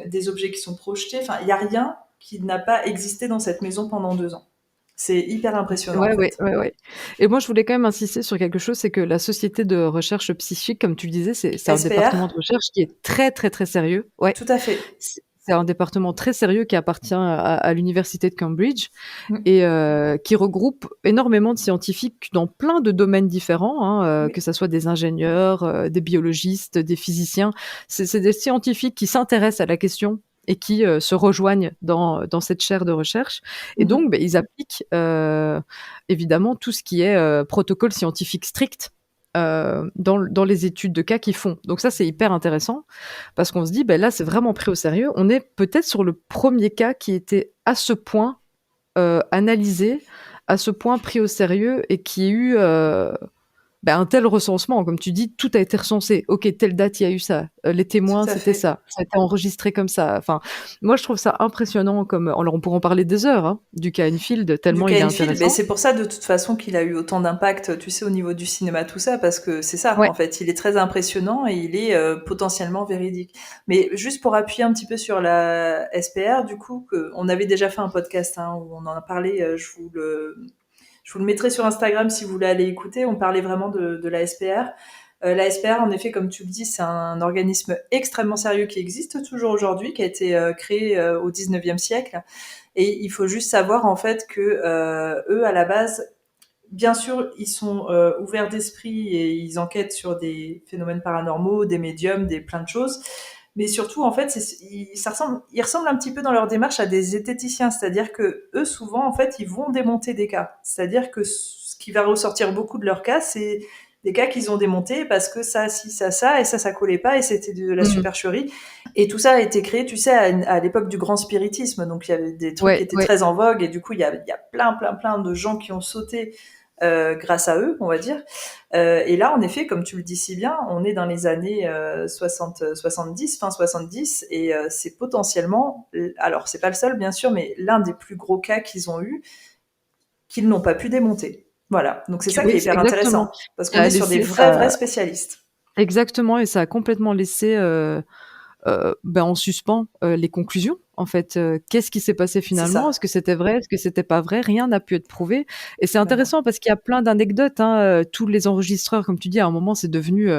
des objets qui sont projetés. Enfin, il n'y a rien qui n'a pas existé dans cette maison pendant 2 ans. C'est hyper impressionnant. Ouais. Et moi, je voulais quand même insister sur quelque chose, c'est que la société de recherche psychique, comme tu le disais, c'est un département de recherche qui est très, très, très sérieux. Ouais. Tout à fait. C'est un département très sérieux qui appartient à l'université de Cambridge et qui regroupe énormément de scientifiques dans plein de domaines différents, que ça soit des ingénieurs, des biologistes, des physiciens. C'est des scientifiques qui s'intéressent à la question et qui se rejoignent dans cette chaire de recherche. Et donc, ils appliquent évidemment tout ce qui est protocole scientifique strict dans les études de cas qu'ils font. Donc ça, c'est hyper intéressant parce qu'on se dit, là, c'est vraiment pris au sérieux. On est peut-être sur le premier cas qui était à ce point analysé, à ce point pris au sérieux et qui a eu un tel recensement. Comme tu dis, tout a été recensé. Ok, telle date, il y a eu ça. Les témoins, c'était ça. Ça a été enregistré comme ça. Enfin, moi, je trouve ça impressionnant. Alors, on pourrait en parler des heures du cas Enfield, tellement il est intéressant. Mais c'est pour ça, de toute façon, qu'il a eu autant d'impact, tu sais, au niveau du cinéma, tout ça, parce que c'est ça, en fait. Il est très impressionnant et il est potentiellement véridique. Mais juste pour appuyer un petit peu sur la SPR, du coup, on avait déjà fait un podcast où on en a parlé, je vous le mettrai sur Instagram si vous voulez aller écouter. On parlait vraiment de la SPR. La SPR, en effet, comme tu le dis, c'est un organisme extrêmement sérieux qui existe toujours aujourd'hui, qui a été créé au 19e siècle. Et il faut juste savoir, en fait, que eux, à la base, bien sûr, ils sont ouverts d'esprit et ils enquêtent sur des phénomènes paranormaux, des médiums, plein de choses. Mais surtout, en fait, ils ressemblent un petit peu dans leur démarche à des zététiciens, c'est-à-dire que eux, souvent, en fait, ils vont démonter des cas. C'est-à-dire que ce qui va ressortir beaucoup de leurs cas, c'est des cas qu'ils ont démontés parce que ça, si, ça, et ça collait pas, et c'était de la supercherie. Et tout ça a été créé, tu sais, à l'époque du grand spiritisme, donc il y avait des trucs qui étaient très en vogue, et du coup, il y a plein de gens qui ont sauté grâce à eux, on va dire. Et là, en effet, comme tu le dis si bien, on est dans les années 70, fin 70, et c'est potentiellement, alors c'est pas le seul bien sûr, mais l'un des plus gros cas qu'ils ont eu, qu'ils n'ont pas pu démonter. Voilà, donc c'est ça qui Oui, est hyper exactement. intéressant, parce qu'on Ça a est sur des laissé vrais ça spécialistes. exactement et ça a complètement laissé, en suspens, les conclusions, en fait. Qu'est-ce qui s'est passé C'est finalement? Est-ce ça. que c'était vrai? Est-ce que c'était pas vrai? Rien n'a pu être prouvé et c'est Ben non. intéressant parce qu'il y a plein d'anecdotes, hein, tous les enregistreurs, comme tu dis, à un moment, c'est devenu,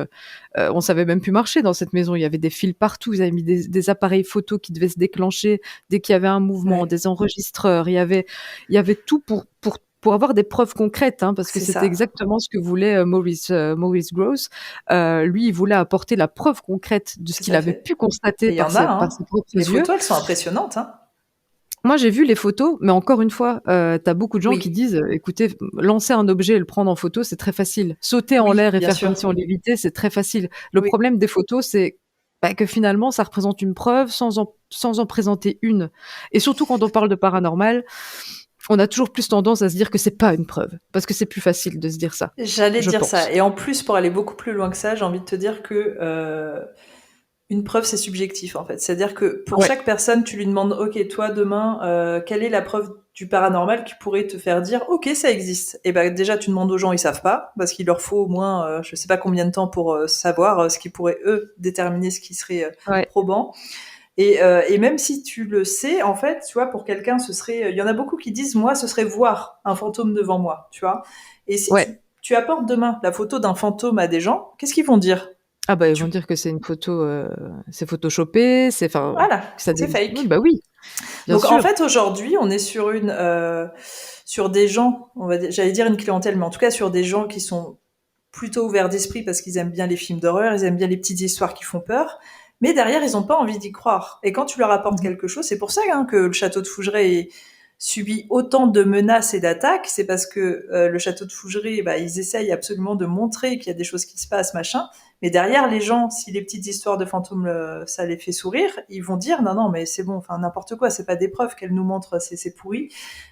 on savait même plus marcher dans cette maison. Il y avait des fils partout, ils avaient mis des appareils photo qui devaient se déclencher dès qu'il y avait un mouvement, Ouais, des enregistreurs, il y avait tout pour avoir des preuves concrètes, hein, parce que c'est c'était ça. exactement ce que voulait, Maurice Grosse. Lui, il voulait apporter la preuve concrète de ce Tout qu'il à avait fait. pu constater Et il y par en a, ses hein. propres Les yeux. photos, elles sont impressionnantes, hein. Moi, j'ai vu les photos, mais encore une fois, tu as beaucoup de gens qui Oui, disent, «Écoutez, lancer un objet et le prendre en photo, c'est très facile. Sauter en oui, l'air et bien faire comme sûr. si on lévitait, c'est très facile». Le Oui. problème des photos, c'est, que finalement, ça représente une preuve sans en présenter une. Et surtout quand on parle de paranormal, on a toujours plus tendance à se dire que c'est pas une preuve, parce que c'est plus facile de se dire ça, J'allais je dire ça. pense. Et en plus, pour aller beaucoup plus loin que ça, j'ai envie de te dire que une preuve, c'est subjectif en fait. C'est-à-dire que pour Ouais, chaque personne, tu lui demandes, ok, toi demain, quelle est la preuve du paranormal qui pourrait te faire dire, ok, ça existe. Et ben déjà, tu demandes aux gens, ils savent pas, parce qu'il leur faut au moins, je sais pas combien de temps pour savoir ce qui pourrait eux déterminer ce qui serait ouais, probant. Et même si tu le sais, en fait, tu vois, pour quelqu'un, ce serait, il y en a beaucoup qui disent, moi, ce serait voir un fantôme devant moi, tu vois. Et si ouais. tu apportes demain la photo d'un fantôme à des gens, qu'est-ce qu'ils vont dire? Ah bah, ils vont Tu, dire que c'est une photo, c'est photoshopé, voilà, que ça c'est oui, fake. bah oui, bien Donc en sûr. fait aujourd'hui on est sur sur des gens, j'allais dire une clientèle, mais en tout cas sur des gens qui sont plutôt ouverts d'esprit parce qu'ils aiment bien les films d'horreur, ils aiment bien les petites histoires qui font peur, mais derrière ils n'ont pas envie d'y croire. Et quand tu leur apportes Mmh. quelque chose, c'est pour ça hein, que le château de Fougeray subit autant de menaces et d'attaques, c'est parce que le château de Fougeray, bah, ils essayent absolument de montrer qu'il y a des choses qui se passent, machin. Mais derrière, les gens, si les petites histoires de fantômes, ça les fait sourire, ils vont dire non, non, mais c'est bon, enfin n'importe quoi, c'est pas des preuves qu'elle nous montre, c'est pourri,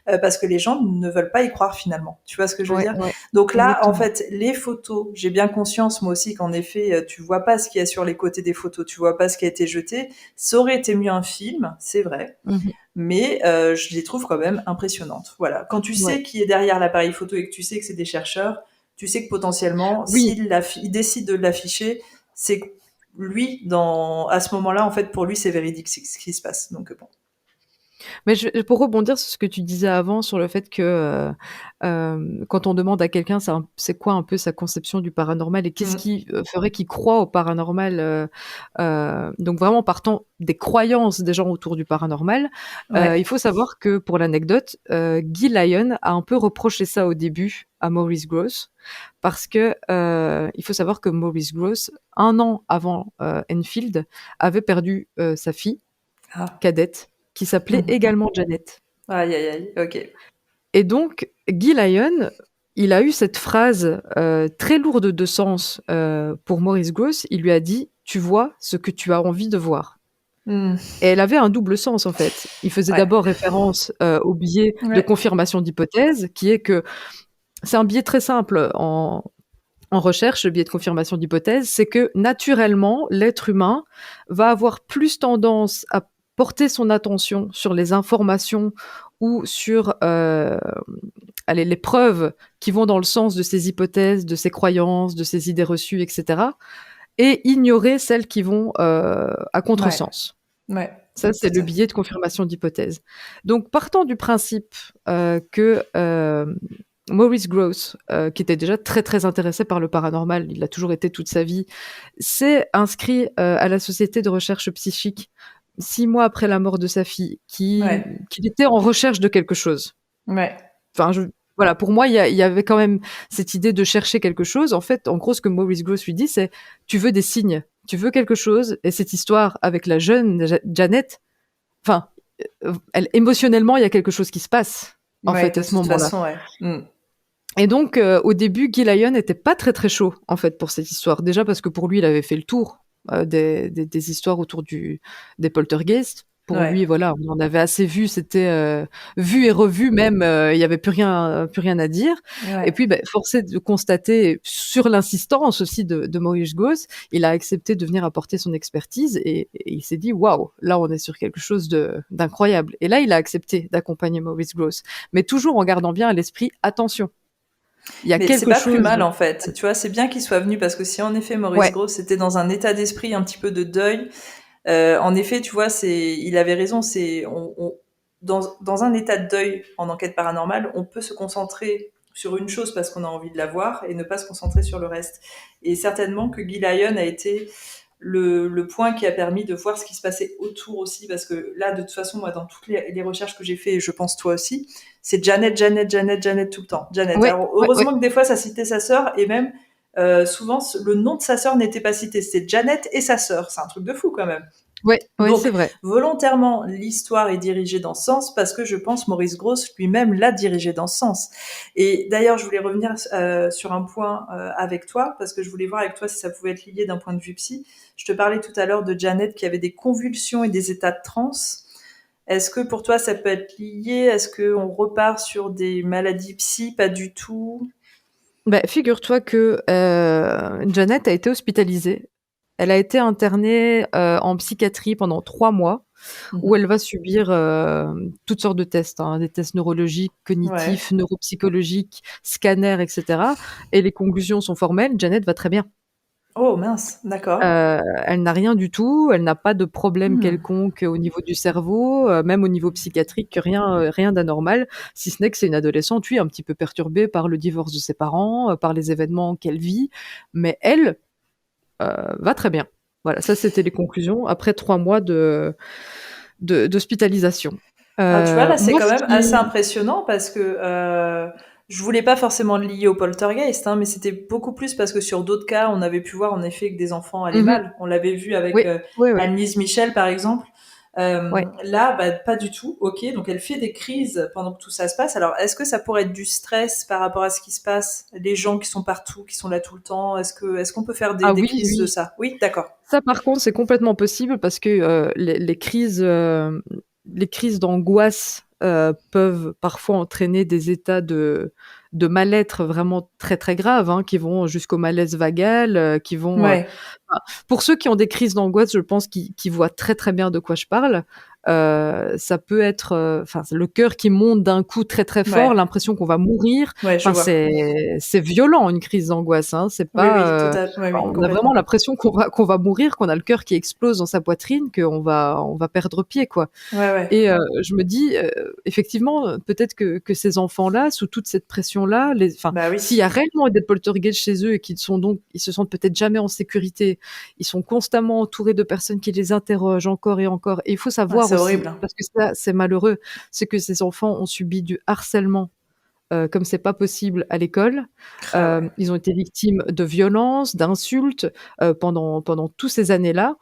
parce que les gens ne veulent pas y croire finalement. Tu vois ce que je veux Ouais, dire? ouais, Donc là, en exactement. fait, les photos, j'ai bien conscience moi aussi qu'en effet, tu vois pas ce qu'il y a sur les côtés des photos, tu vois pas ce qui a été jeté. Ça aurait été mieux un film, c'est vrai, Mmh. mais je les trouve quand même impressionnantes. Voilà. Quand tu Ouais. sais qui est derrière l'appareil photo et que tu sais que c'est des chercheurs, tu sais que potentiellement, Oui, s'il décide de l'afficher, c'est que lui, à ce moment-là, en fait, pour lui, c'est véridique ce qui se passe. Donc bon. mais pour rebondir sur ce que tu disais avant, sur le fait que, quand on demande à quelqu'un c'est quoi un peu sa conception du paranormal et qu'est-ce Mm. qui, ferait qu'il croit au paranormal, donc vraiment partant des croyances des gens autour du paranormal, il Ouais. faut savoir que pour l'anecdote, Guy Lyon a un peu reproché ça au début à Maurice Grosse parce que, il faut savoir que Maurice Grosse, 1 an avant, Enfield, avait perdu, sa fille Ah. cadette, qui s'appelait Mhm. également Janet. Aïe, aïe, aïe. Ok. Et donc, Guy Lyon, il a eu cette phrase très lourde de sens pour Maurice Grosse. Il lui a dit: «Tu vois ce que tu as envie de voir». Mm. Et elle avait un double sens en fait. Il faisait Ouais. d'abord référence au biais de Ouais. confirmation d'hypothèse, qui est que c'est un biais très simple en recherche, le biais de confirmation d'hypothèse, c'est que naturellement, l'être humain va avoir plus tendance à porter son attention sur les informations ou sur allez, les preuves qui vont dans le sens de ses hypothèses, de ses croyances, de ses idées reçues, etc., et ignorer celles qui vont à Ouais. contresens. Ouais. Ça, c'est Tout le à fait. biais de confirmation d'hypothèse. Donc, partant du principe que Maurice Grosse, qui était déjà très très intéressé par le paranormal, il l'a toujours été toute sa vie, s'est inscrit à la Société de recherche psychique 6 mois après la mort de sa fille, Ouais. qu'il était en recherche de quelque chose. Ouais. Enfin, voilà, pour moi, il y avait quand même cette idée de chercher quelque chose. En fait, en gros, ce que Maurice Grosse lui dit, c'est tu veux des signes, tu veux quelque chose, et cette histoire avec la jeune Janet, enfin, émotionnellement, il y a quelque chose qui se passe, en Ouais. fait, De à ce toute moment-là. façon, ouais. Mm. Et donc, au début, Guy Lyon n'était pas très très chaud, en fait, pour cette histoire. Déjà parce que pour lui, il avait fait le tour des histoires autour des poltergeists. pour Ouais. lui, voilà, on en avait assez vu, c'était, vu et revu même, il y avait plus rien à dire. Et Ouais. puis, force est de constater, sur l'insistance aussi de Maurice Grosse, il a accepté de venir apporter son expertise et il s'est dit: «Waouh, là, on est sur quelque chose d'incroyable». Et là, il a accepté d'accompagner Maurice Grosse, mais toujours en gardant bien à l'esprit: «Attention, il y a Mais c'est quelque pas plus chose». mal en fait. Tu vois, c'est bien qu'il soit venu parce que si en effet Maurice Ouais, Grosse était dans un état d'esprit un petit peu de deuil, en effet, tu vois, il avait raison. Dans un état de deuil en enquête paranormale, on peut se concentrer sur une chose parce qu'on a envie de la voir et ne pas se concentrer sur le reste. Et certainement que Guy Lyon a été le point qui a permis de voir ce qui se passait autour aussi, parce que là, de toute façon, moi, dans toutes les recherches que j'ai fait, et je pense toi aussi, c'est Janet, Janet, Janet, Janet tout le temps. Janet. ouais, Alors, ouais, ouais. heureusement que des fois, ça citait sa sœur, et même, souvent, le nom de sa sœur n'était pas cité. C'était Janet et sa sœur. C'est un truc de fou, quand même. Ouais, ouais, c'est Donc, vrai. volontairement, l'histoire est dirigée dans ce sens parce que je pense Maurice Grosse lui-même l'a dirigée dans ce sens. Et d'ailleurs, je voulais revenir sur un point avec toi parce que je voulais voir avec toi si ça pouvait être lié d'un point de vue psy. Je te parlais tout à l'heure de Janet qui avait des convulsions et des états de transe. Est-ce que pour toi ça peut être lié? Est-ce qu'on repart sur des maladies psy? Pas du tout. Figure-toi que Janet a été hospitalisée. Elle a été internée en psychiatrie pendant 3 mois, où Mhm. elle va subir toutes sortes de tests, hein, des tests neurologiques, Ouais. cognitifs, neuropsychologiques, scanners, etc. Et les conclusions sont formelles. Janet va très bien. Oh mince, d'accord. Elle n'a rien du tout, elle n'a pas de problème Hmm. quelconque au niveau du cerveau, même au niveau psychiatrique, rien d'anormal, si ce n'est que c'est une adolescente, oui, un petit peu perturbée par le divorce de ses parents, par les événements qu'elle vit, mais elle, va très bien. Voilà, ça c'était les conclusions après 3 mois d'hospitalisation. Alors tu vois, là, c'est Moi quand ce même qui assez est impressionnant parce que je voulais pas forcément le lier au poltergeist, hein, mais c'était beaucoup plus parce que sur d'autres cas, on avait pu voir en effet que des enfants allaient mmh mal. On l'avait vu avec oui, oui, oui, Annelise Michel, par exemple. ouais. Là, bah, pas du tout. Ok, donc elle fait des crises pendant que tout ça se passe. Alors, est-ce que ça pourrait être du stress par rapport à ce qui se passe? Les gens qui sont partout, qui sont là tout le temps, est-ce qu'on peut faire Ah des oui, crises de oui. ça? Oui, d'accord. Ça, par contre, c'est complètement possible parce que les crises d'angoisse peuvent parfois entraîner des états de mal-être vraiment très très graves, hein, qui vont jusqu'au malaise vagal, qui vont. Ouais, Enfin, pour ceux qui ont des crises d'angoisse, je pense qu'ils voient très très bien de quoi je parle. Ça peut être, enfin, le cœur qui monte d'un coup très très fort, ouais, l'impression qu'on va mourir. ouais, je Enfin, vois. c'est violent une crise d'angoisse, hein. C'est Oui, oui, pas, oui, oui, on a vraiment complètement. l'impression qu'on va mourir, qu'on a le cœur qui explose dans sa poitrine, on va perdre pied, quoi. Ouais, ouais. Et je me dis, effectivement, peut-être que ces enfants-là, sous toute cette pression-là, enfin, Bah s'il y a oui. réellement des poltergeists chez eux et ils se sentent peut-être jamais en sécurité, ils sont constamment entourés de personnes qui les interrogent encore et encore. Et il faut Ah, savoir c'est aussi, horrible, hein. parce que ça, c'est malheureux, c'est que ces enfants ont subi du harcèlement comme c'est pas possible à l'école. Ah ouais. Ils ont été victimes de violences, d'insultes pendant tous ces années-là.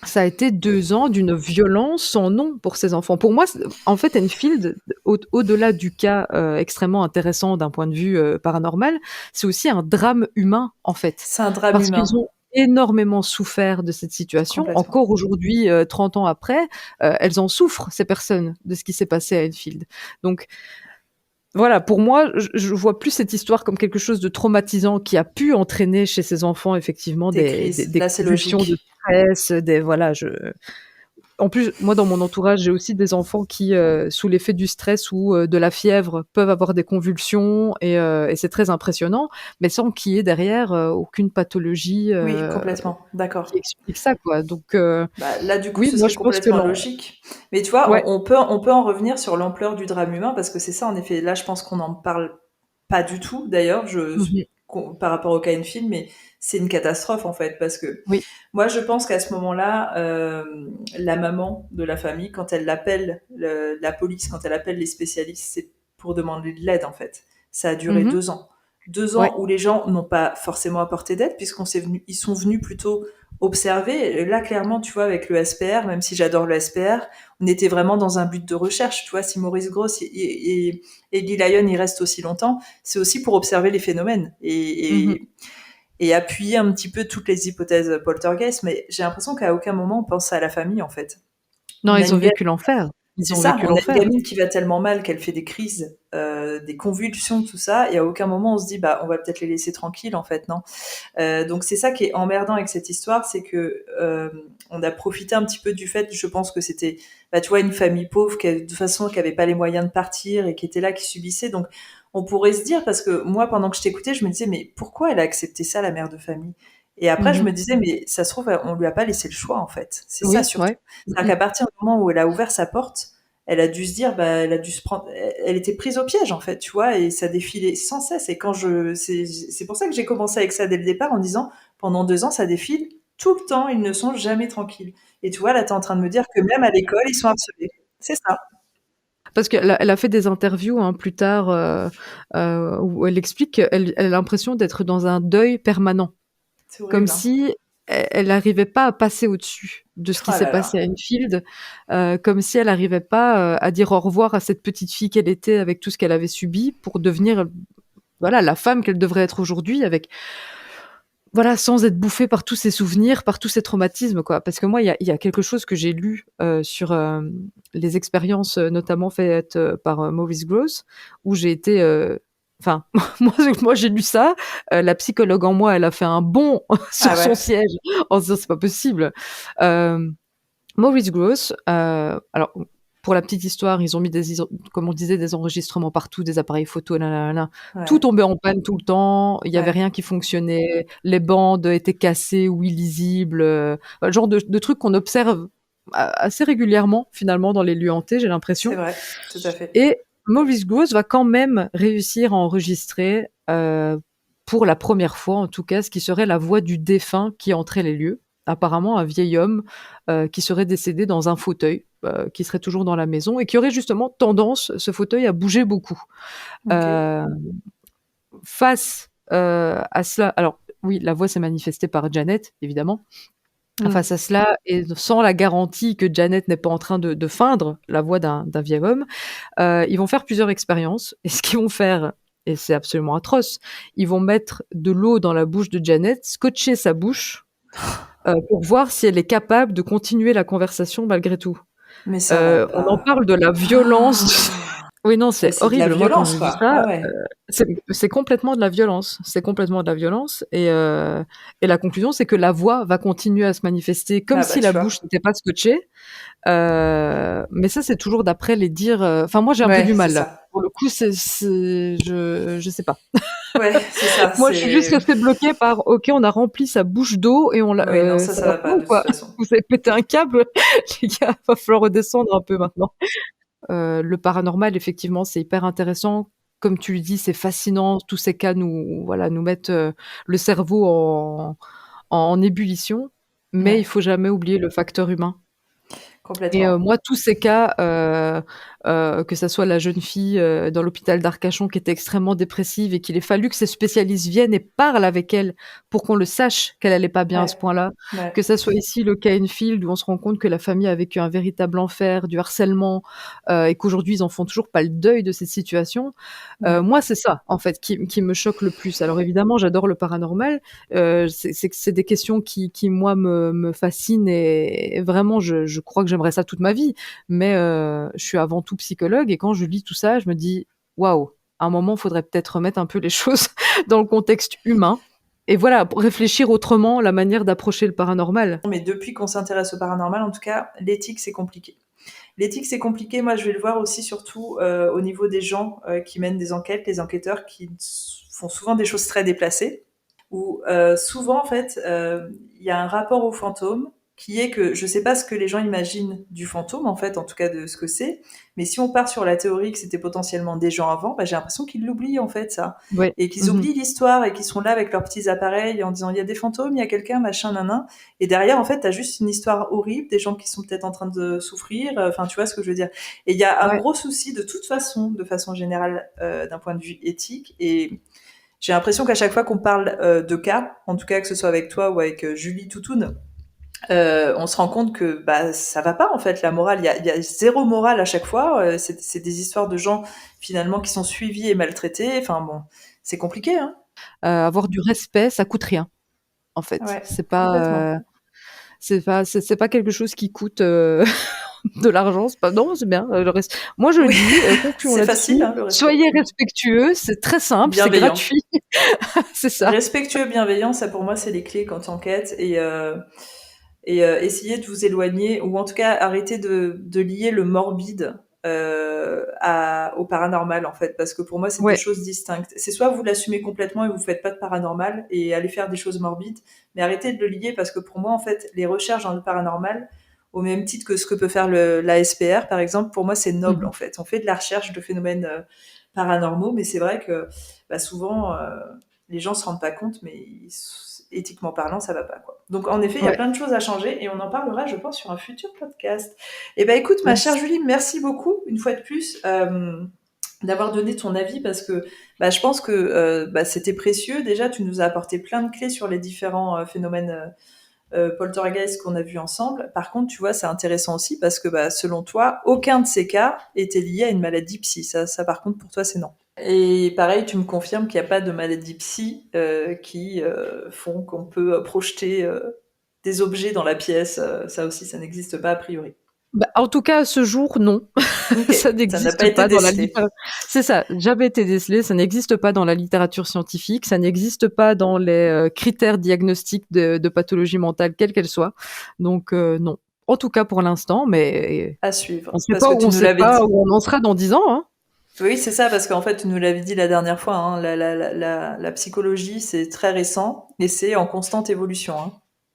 Ça a été 2 ans d'une violence sans nom pour ces enfants. Pour moi, en fait, Enfield, au-delà du cas extrêmement intéressant d'un point de vue paranormal, c'est aussi un drame humain, en fait. C'est un drame Parce qu'ils humain, ont énormément souffert de cette situation. complètement. Encore aujourd'hui, 30 ans après, elles en souffrent, ces personnes, de ce qui s'est passé à Enfield. Donc, voilà, pour moi, je vois plus cette histoire comme quelque chose de traumatisant qui a pu entraîner chez ces enfants effectivement Des crises, des là, c'est convulsions de logique. stress, des voilà, je en plus, moi, dans mon entourage, j'ai aussi des enfants qui, sous l'effet du stress ou de la fièvre, peuvent avoir des convulsions et c'est très impressionnant, mais sans qu'il y ait derrière, aucune pathologie, Oui, complètement, qui d'accord. explique ça, quoi. Donc Bah, là, du coup, oui, ce moi, serait je pense que complètement la logique. Mais tu vois, ouais. on peut en revenir sur l'ampleur du drame humain parce que c'est ça, en effet. Là, je pense qu'on n'en parle pas du tout, d'ailleurs, Mmh. par rapport au cas film, mais c'est une catastrophe, en fait, parce que Oui. moi, je pense qu'à ce moment-là, la maman de la famille, quand elle appelle la police, quand elle appelle les spécialistes, c'est pour demander de l'aide, en fait. Ça a duré Mmh. 2 ans. Deux Ouais. ans où les gens n'ont pas forcément apporté d'aide, ils sont venus plutôt observer. Et là, clairement, tu vois, avec le SPR, même si j'adore le SPR, on était vraiment dans un but de recherche. Tu vois, si Maurice Grosse et Guy Lyon y restent aussi longtemps, c'est aussi pour observer les phénomènes Mmh. et appuyer un petit peu toutes les hypothèses poltergeist. Mais j'ai l'impression qu'à aucun moment on pense à la famille, en fait. Non, On a ils ont une ga vécu l'enfer. Ils C'est ont ça, vécu on a une l'enfer. gamine qui va tellement mal qu'elle fait des crises, des convulsions, tout ça, et à aucun moment on se dit: «Bah, on va peut-être les laisser tranquilles», en fait, non. Donc c'est ça qui est emmerdant avec cette histoire, c'est que, on a profité un petit peu du fait, je pense que c'était, bah, tu vois, une famille pauvre qui, de toute façon, qui avait pas les moyens de partir et qui était là, qui subissait. Donc on pourrait se dire, parce que moi, pendant que je t'écoutais, je me disais: «Mais pourquoi elle a accepté ça, la mère de famille?» Et après, je Mmh. me disais: «Mais ça se trouve, on lui a pas laissé le choix, en fait». C'est ça Oui, surtout. ouais. C'est-à-dire Mmh. qu'à partir du moment où elle a ouvert sa porte, elle a dû se dire, bah, elle a dû se prendre, elle était prise au piège, en fait, tu vois, et ça défilait sans cesse. Et c'est pour ça que j'ai commencé avec ça dès le départ, en disant, pendant 2 ans, ça défile tout le temps, ils ne sont jamais tranquilles. Et tu vois, là, tu es en train de me dire que même à l'école, ils sont harcelés. C'est ça. Parce qu'elle a fait des interviews, hein, plus tard, où elle explique qu'elle a l'impression d'être dans un deuil permanent. C'est Comme horrible, hein. si elle n'arrivait pas à passer au-dessus de ce qui Oh s'est là passé à là. Enfield, comme si elle n'arrivait pas, à dire au revoir à cette petite fille qu'elle était avec tout ce qu'elle avait subi pour devenir, voilà, la femme qu'elle devrait être aujourd'hui avec, voilà, sans être bouffée par tous ces souvenirs, par tous ces traumatismes, quoi. Parce que moi, il y a quelque chose que j'ai lu, sur, les expériences, notamment faites, par, Maurice Grosse, où j'ai été, enfin, moi j'ai lu ça, la psychologue en moi, elle a fait un bond Ah sur son ouais, siège en se disant: «C'est pas possible». Hem Maurice Grosse, alors pour la petite histoire, ils ont mis comme on disait, des enregistrements partout, des appareils photo, na. Tout ouais, tombait en panne tout le temps, il y avait ouais. rien qui fonctionnait, les bandes étaient cassées ou illisibles, le genre de trucs qu'on observe assez régulièrement finalement dans les lieux hantés, j'ai C'est l'impression. vrai, tout à fait. Et Maurice Grosse va quand même réussir à enregistrer, pour la première fois en tout cas, ce qui serait la voix du défunt qui entrait les lieux. Apparemment un vieil homme, qui serait décédé dans un fauteuil, qui serait toujours dans la maison et qui aurait justement tendance, ce fauteuil, à bouger beaucoup. OK. Heu, Face, à cela, alors oui, la voix s'est manifestée par Janet, évidemment. Face Mmh. à cela et sans la garantie que Janet n'est pas en train de feindre la voix d'un vieil homme, ils vont faire plusieurs expériences et ce qu'ils vont faire, et c'est absolument atroce, ils vont mettre de l'eau dans la bouche de Janet, scotcher sa bouche, pour voir si elle est capable de continuer la conversation malgré tout. Mais ça va On en pas. parle de la violence. Oui, non, Mais c'est c'est de la horrible. Moi, quand violence, j'ai vu quoi. ça, Ah ouais. c'est complètement de la violence. C'est complètement de la violence et la conclusion, c'est que la voix va continuer à se manifester comme Ah bah, si la tu bouche vois? n'était pas scotchée. Mais ça, c'est toujours d'après les dires, enfin moi j'ai un peu Ouais, du c'est mal là. ça. Pour le coup, je sais pas. Ouais, c'est ça, Moi, je suis juste c'est restée bloquée par: «OK, on a rempli sa bouche d'eau et on l'a oui, non, ça ça va va pas pas ou de toute quoi? façon. Vous avez pété un câble les gars, va falloir redescendre un peu maintenant». Le paranormal, effectivement, c'est hyper intéressant. Comme tu le dis, c'est fascinant. Tous ces cas nous, voilà, nous mettent, le cerveau en ébullition, mais il Ouais, faut jamais oublier le facteur humain. Et complètement. moi, tous ces cas, que ça soit la jeune fille, dans l'hôpital d'Arcachon qui était extrêmement dépressive et qu'il ait fallu que ses spécialistes viennent et parlent avec elle pour qu'on le sache qu'elle allait pas bien à ce Ouais, point-là. ouais. Que ça soit ici le cas Enfield où on se rend compte que la famille a vécu un véritable enfer, du harcèlement, et qu'aujourd'hui ils en font toujours pas le deuil de cette situation. Ouais. Moi, c'est ça, en fait, qui me choque le plus. Alors évidemment, j'adore le paranormal, c'est des questions qui moi me fascinent et vraiment je crois que j'aimerais ça toute ma vie. Mais je suis avant tout psychologue et quand je lis tout ça, je me dis: «Waouh, à un moment, il faudrait peut-être remettre un peu les choses dans le contexte humain et voilà, pour réfléchir autrement la manière d'approcher le paranormal». Mais depuis qu'on s'intéresse au paranormal, en tout cas, l'éthique, c'est compliqué. L'éthique, c'est compliqué. Moi, je vais le voir aussi surtout, au niveau des gens, qui mènent des enquêtes, les enquêteurs qui font souvent des choses très déplacées. Où souvent, en fait, il y a un rapport au fantôme qui est que je sais pas ce que les gens imaginent du fantôme, en fait, en tout cas de ce que c'est, mais si on part sur la théorie que c'était potentiellement des gens avant, bah, j'ai l'impression qu'ils l'oublient, en fait, ça. Ouais. Et qu'ils Mmh. oublient l'histoire et qu'ils sont là avec leurs petits appareils en disant il y a des fantômes, il y a quelqu'un, machin, nanan. Et derrière, en fait, t'as juste une histoire horrible, des gens qui sont peut-être en train de souffrir, enfin, tu vois ce que je veux dire. Et il y a un Ouais. gros souci de toute façon, de façon générale, d'un point de vue éthique, et j'ai l'impression qu'à chaque fois qu'on parle de cas, en tout cas que ce soit avec toi ou avec Julie Toutoun, on se rend compte que bah ça va pas en fait la morale. Il y a zéro morale à chaque fois. C'est des histoires de gens finalement qui sont suivis et maltraités. Enfin bon, c'est compliqué, hein. Avoir du respect, ça coûte rien, en fait. Ouais, complètement. C'est pas quelque chose qui coûte, de l'argent, c'est pas non, c'est bien, moi je Oui, dis, concluons c'est facile, là-dessus, hein, le respect. soyez respectueux, c'est très simple, c'est Bienveillant. gratuit. C'est ça. Respectueux, bienveillant, ça pour moi c'est les clés quand tu enquêtes et essayez de vous éloigner ou en tout cas arrêter de lier le morbide au paranormal en fait parce que pour moi c'est deux Ouais, choses distinctes. C'est soit vous l'assumez complètement et vous faites pas de paranormal et allez faire des choses morbides, mais arrêtez de le lier parce que pour moi en fait les recherches dans le paranormal au même titre que ce que peut faire la SPR par exemple, pour moi c'est noble mmh. en fait. On fait de la recherche de phénomènes paranormaux, mais c'est vrai que souvent les gens se rendent pas compte, mais éthiquement parlant, ça va pas quoi. Donc en effet, il y a Ouais, plein de choses à changer et on en parlera, je pense, sur un futur podcast. Eh ben écoute, ma chère yes. Julie, merci beaucoup une fois de plus d'avoir donné ton avis parce que je pense que c'était précieux. Déjà, tu nous as apporté plein de clés sur les différents phénomènes poltergeist qu'on a vus ensemble. Par contre, tu vois, c'est intéressant aussi parce que selon toi, aucun de ces cas était lié à une maladie psy. Ça par contre, pour toi, c'est non. Et pareil, tu me confirmes qu'il n'y a pas de maladie psy qui font qu'on peut projeter des objets dans la pièce. Ça aussi, ça n'existe pas a priori. Bah, en tout cas, à ce jour, non. Ok, Ça ça n'a pas n'existe été pas dans la décelé. littérature. C'est ça, jamais été décelé, ça n'existe pas dans la littérature scientifique, ça n'existe pas dans les critères diagnostiques de pathologie mentale, quelle qu'elle soit. Donc, non. En tout cas, pour l'instant, mais À on suivre, sait parce pas que où tu on nous sait l'avais pas dit. où on en sera dans 10 ans, hein. Oui, c'est ça, parce qu'en fait, tu nous l'avais dit la dernière fois, hein, la psychologie, c'est très récent et c'est en constante évolution. Hein.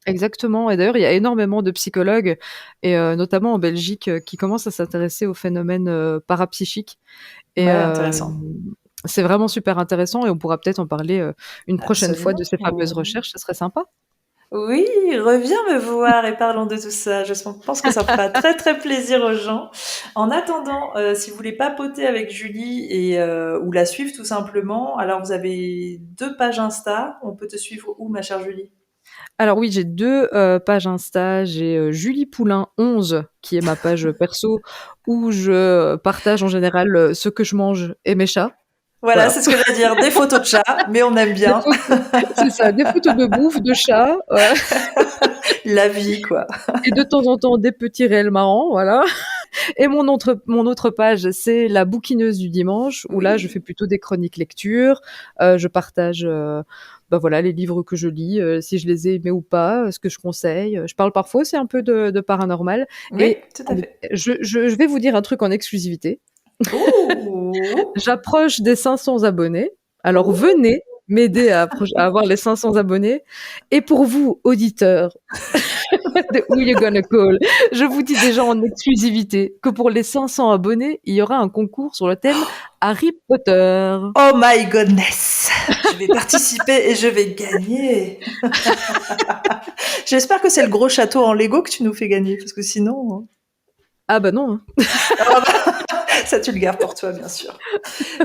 Exactement. Et d'ailleurs, il y a énormément de psychologues, et notamment en Belgique, qui commencent à s'intéresser aux phénomènes parapsychiques. Et Ouais, intéressant. c'est vraiment super intéressant, et on pourra peut-être en parler une prochaine fois de Absolument. ces fameuses recherches, ce serait sympa. Oui, reviens me voir et parlons de tout ça. Je pense que ça fera très très plaisir aux gens. En attendant, si vous voulez papoter avec Julie et ou la suivre tout simplement, alors vous avez 2 pages Insta. On peut te suivre où, ma chère Julie? Alors oui, j'ai 2 pages Insta. J'ai, Julie Poulain 11 qui est ma page perso, où je partage en général, ce que je mange et mes chats. Voilà, Voilà. c'est ce que j'allais dire, des photos de chats, mais on aime Des bien photos C'est ça, des photos de bouffe, de chats, voilà, la vie, quoi. et de temps en temps des petits réels marrants, voilà. Et mon autre page, c'est la bouquineuse du dimanche, où là, je fais Oui. plutôt des chroniques lecture. Je partage, voilà, les livres que je lis, si je les ai aimés ou pas, ce que je conseille. Je parle parfois aussi un peu de paranormal. Oui, Et tout à fait. je vais vous dire un truc en exclusivité. Oh! J'approche des 500 abonnés. Alors Oh! venez m'aider à avoir les 500 abonnés. Et pour vous, auditeurs, de Who You Gonna Call. Je vous dis déjà en exclusivité que pour les 500 abonnés, il y aura un concours sur le thème Harry Potter. Oh my goodness! Je vais participer et je vais gagner. J'espère que c'est le gros château en Lego que tu nous fais gagner, parce que sinon, Ah bah non, hein. ah ça tu le gardes pour toi, bien sûr.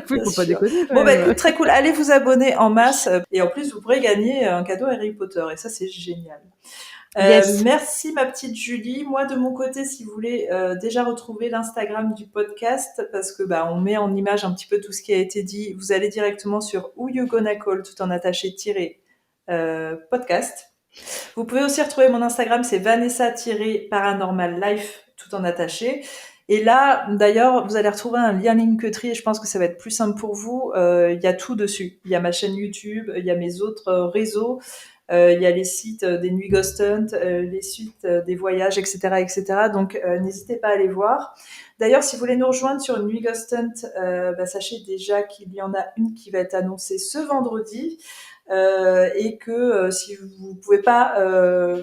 Oui, Bien faut pas sûr. déconner quand Bon, bah même. écoute, très cool. Allez vous abonner en masse. Et en plus, vous pourrez gagner un cadeau Harry Potter. Et ça, c'est génial. Yes. Merci, ma petite Julie. Moi, de mon côté, si vous voulez déjà retrouver l'Instagram du podcast, parce que on met en image un petit peu tout ce qui a été dit, vous allez directement sur Who You Gonna Call, tout en attaché podcast. Vous pouvez aussi retrouver mon Instagram, c'est Vanessa-Paranormal Life, tout en attaché. Et là, d'ailleurs, vous allez retrouver un lien Linktree et je pense que ça va être plus simple pour vous. Il y a tout dessus. Il y a ma chaîne YouTube, il y a mes autres réseaux, il y a les sites des Nuits Ghost Hunt, les sites des voyages, etc., etc. Donc, n'hésitez pas à aller voir. D'ailleurs, si vous voulez nous rejoindre sur une Nuit Ghost Hunt, sachez déjà qu'il y en a une qui va être annoncée ce vendredi. Et que si vous pouvez pas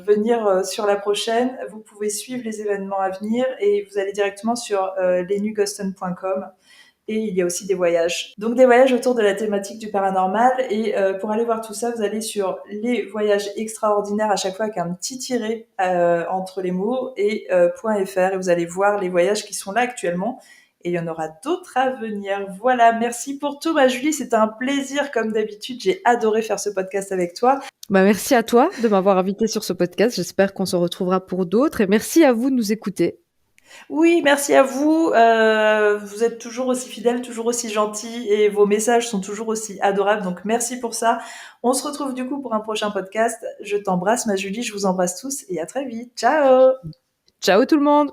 venir sur la prochaine, vous pouvez suivre les événements à venir et vous allez directement sur lesnuitghoston.com et il y a aussi des voyages. Donc des voyages autour de la thématique du paranormal et pour aller voir tout ça, vous allez sur les voyages extraordinaires à chaque fois avec un petit tiret entre les mots et .fr et vous allez voir les voyages qui sont là actuellement. Et il y en aura d'autres à venir. Voilà, merci pour tout, ma Julie. C'était un plaisir comme d'habitude. J'ai adoré faire ce podcast avec toi. Bah, merci à toi de m'avoir invité sur ce podcast. J'espère qu'on se retrouvera pour d'autres, et merci à vous de nous écouter. Oui, merci à vous. Vous êtes toujours aussi fidèles, toujours aussi gentils et vos messages sont toujours aussi adorables. Donc merci pour ça. On se retrouve du coup pour un prochain podcast. Je t'embrasse, ma Julie. Je vous embrasse tous et à très vite. Ciao! Ciao tout le monde!